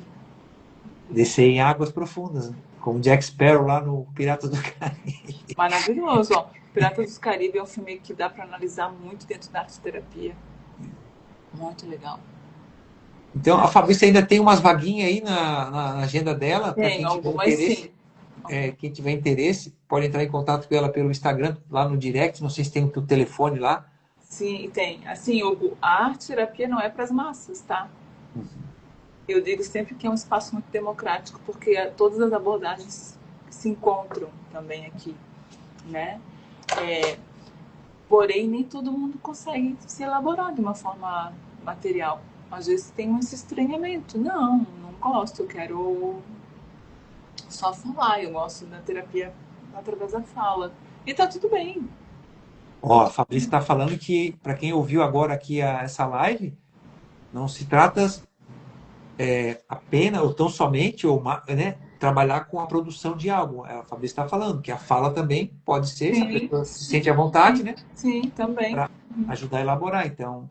descer em águas profundas, né? Como Jack Sparrow lá no Piratas do Caribe. maravilhoso, ó. Piratas do Caribe é um filme que dá para analisar muito dentro da arte terapia. Muito legal. Então, a Fabrícia ainda tem umas vaguinhas aí na agenda dela, para Tem quem tiver algumas interesse. sim. Quem tiver interesse, pode entrar em contato com ela pelo Instagram, lá no direct. Não sei se tem o teu telefone lá. Sim, tem. Assim, Hugo, a arte terapia não é para as massas, tá? Eu digo sempre que é um espaço muito democrático, porque todas as abordagens se encontram também aqui, né? Porém, nem todo mundo consegue se elaborar de uma forma material. Às vezes tem esse estranhamento. Não gosto, eu quero só falar, eu gosto da terapia através da fala. E tá tudo bem. Ó, a Fabrícia está falando que, para quem ouviu agora aqui essa live, não se trata apenas ou tão somente né, trabalhar com a produção de algo. A Fabrícia está falando que a fala também pode ser, se a Sim, pessoa se sente à vontade, né, sim, também. para ajudar a elaborar. Então,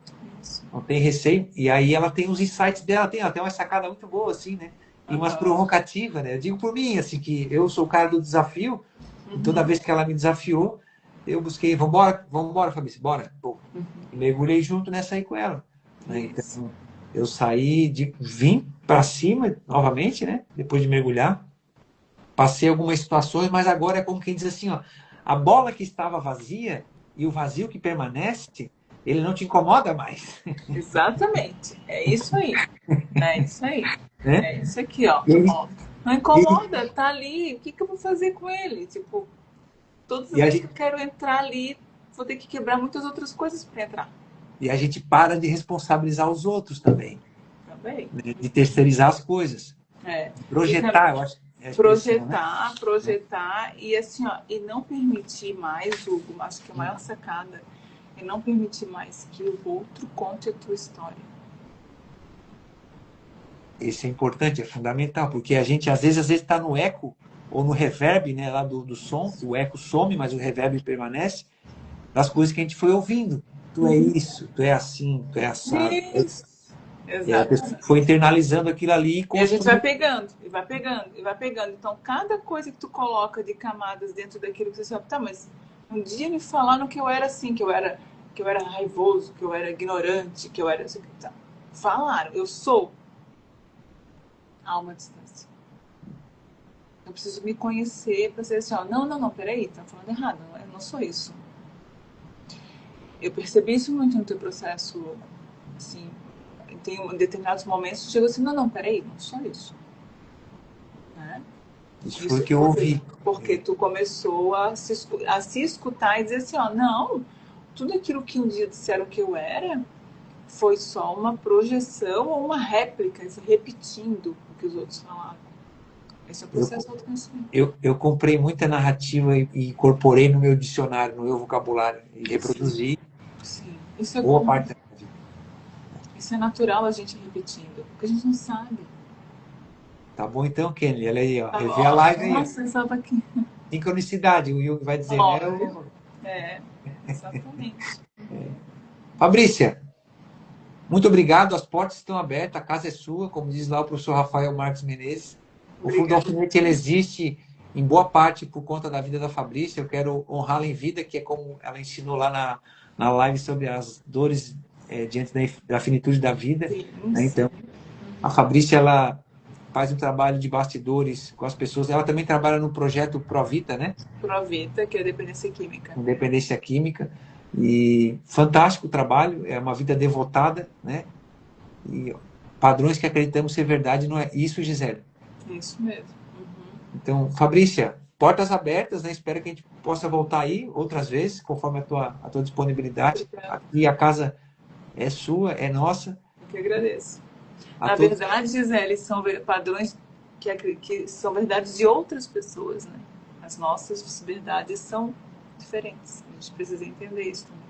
não tem receio. E aí ela tem os insights dela, tem até uma sacada muito boa, assim, né? E umas provocativas, né? Eu digo por mim, assim, que eu sou o cara do desafio, e toda vez que ela me desafiou, eu busquei, vambora, Fabrício, bora. Pô, e mergulhei junto nessa aí com ela. Né? Então, eu vim para cima novamente, né? Depois de mergulhar. Passei algumas situações, mas agora é como quem diz assim, ó, a bola que estava vazia e o vazio que permanece, ele não te incomoda mais. Exatamente. É isso aí. É isso aí. Né? É isso aqui, ó. E, Ó. Não incomoda, tá ali. O que eu vou fazer com ele? Tipo, todas as e, a vezes que eu gente, quero entrar ali, vou ter que quebrar muitas outras coisas para entrar. e a gente para de responsabilizar os outros também, Também. né? De terceirizar as coisas. É. Projetar, eu acho que é a expressão, né? Projetar e assim, ó, e não permitir mais, Hugo, acho que a maior sacada é não permitir mais que o outro conte a tua história. Isso é importante, é fundamental, porque a gente às vezes está no eco ou no reverb, né, lá do som, o eco some, mas o reverb permanece, das coisas que a gente foi ouvindo. Tu é isso, tu é assim, tu é assado. Isso. E a pessoa Exatamente. foi internalizando aquilo ali e E a gente vai construindo. pegando, e vai pegando, e vai pegando. Então, cada coisa que tu coloca de camadas dentro daquilo que você sabe, tá, mas um dia me falaram que eu era assim, que eu era raivoso, que eu era ignorante, que eu era assim, tá. Falaram, eu sou a uma distância. Eu preciso me conhecer para ser assim, ó, não, peraí, tá falando errado, eu não sou isso. Eu percebi isso muito no teu processo, assim, tem determinados momentos que chego assim, não, peraí, não sou isso. Né? Isso foi o que eu ouvi. Porque tu começou a se escutar e dizer assim, ó, não, tudo aquilo que um dia disseram que eu era foi só uma projeção ou uma réplica, repetindo o que os outros falaram. Esse é o processo do autoconhecimento. Eu comprei muita narrativa e incorporei no meu dicionário, no meu vocabulário, e reproduzi Sim. Isso é boa comum. parte da minha vida. Isso é natural a gente repetindo, porque a gente não sabe. Tá bom então, Kenny. Olha aí, ó. Tá Rever a live aí. Nossa, eu estava aqui. Sincronicidade. O Jung vai dizer, né? Óbvio. É, exatamente. Fabrícia, muito obrigado. As portas estão abertas, a casa é sua, como diz lá o professor Rafael Marques Menezes. O Fundo do Alfinete ele existe em boa parte por conta da vida da Fabrícia. Eu quero honrá-la em vida, que é como ela ensinou lá na live sobre as dores diante da finitude da vida. Sim, Né? sim. Então, a Fabrícia ela faz um trabalho de bastidores com as pessoas. Ela também trabalha no projeto Provita, né? Provita, que é dependência química. Independência química. E fantástico o trabalho, é uma vida devotada, né? E padrões que acreditamos ser verdade, não é isso, Gisele? Isso mesmo. Uhum. Então, Fabrícia, portas abertas, né? Espero que a gente possa voltar aí outras vezes, conforme a tua disponibilidade. Obrigada. Aqui a casa é sua, é nossa. Eu que agradeço. A Na todos... verdade, Gisele, são padrões que são verdades de outras pessoas, né? As nossas verdades são diferentes. A gente precisa entender isso também.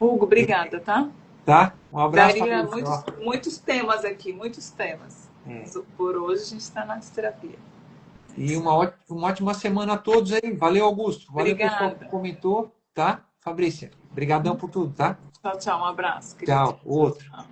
Hugo, obrigada, tá? Tá? Um abraço, Daria Fabrícia. muitos temas aqui, muitos temas. Por hoje a gente está na terapia. E uma ótima semana a todos aí. Valeu, Augusto. Valeu, pessoal que comentou, tá? Fabrícia, brigadão por tudo, tá? Tchau, tchau. Um abraço. Tchau. Outro. Tchau.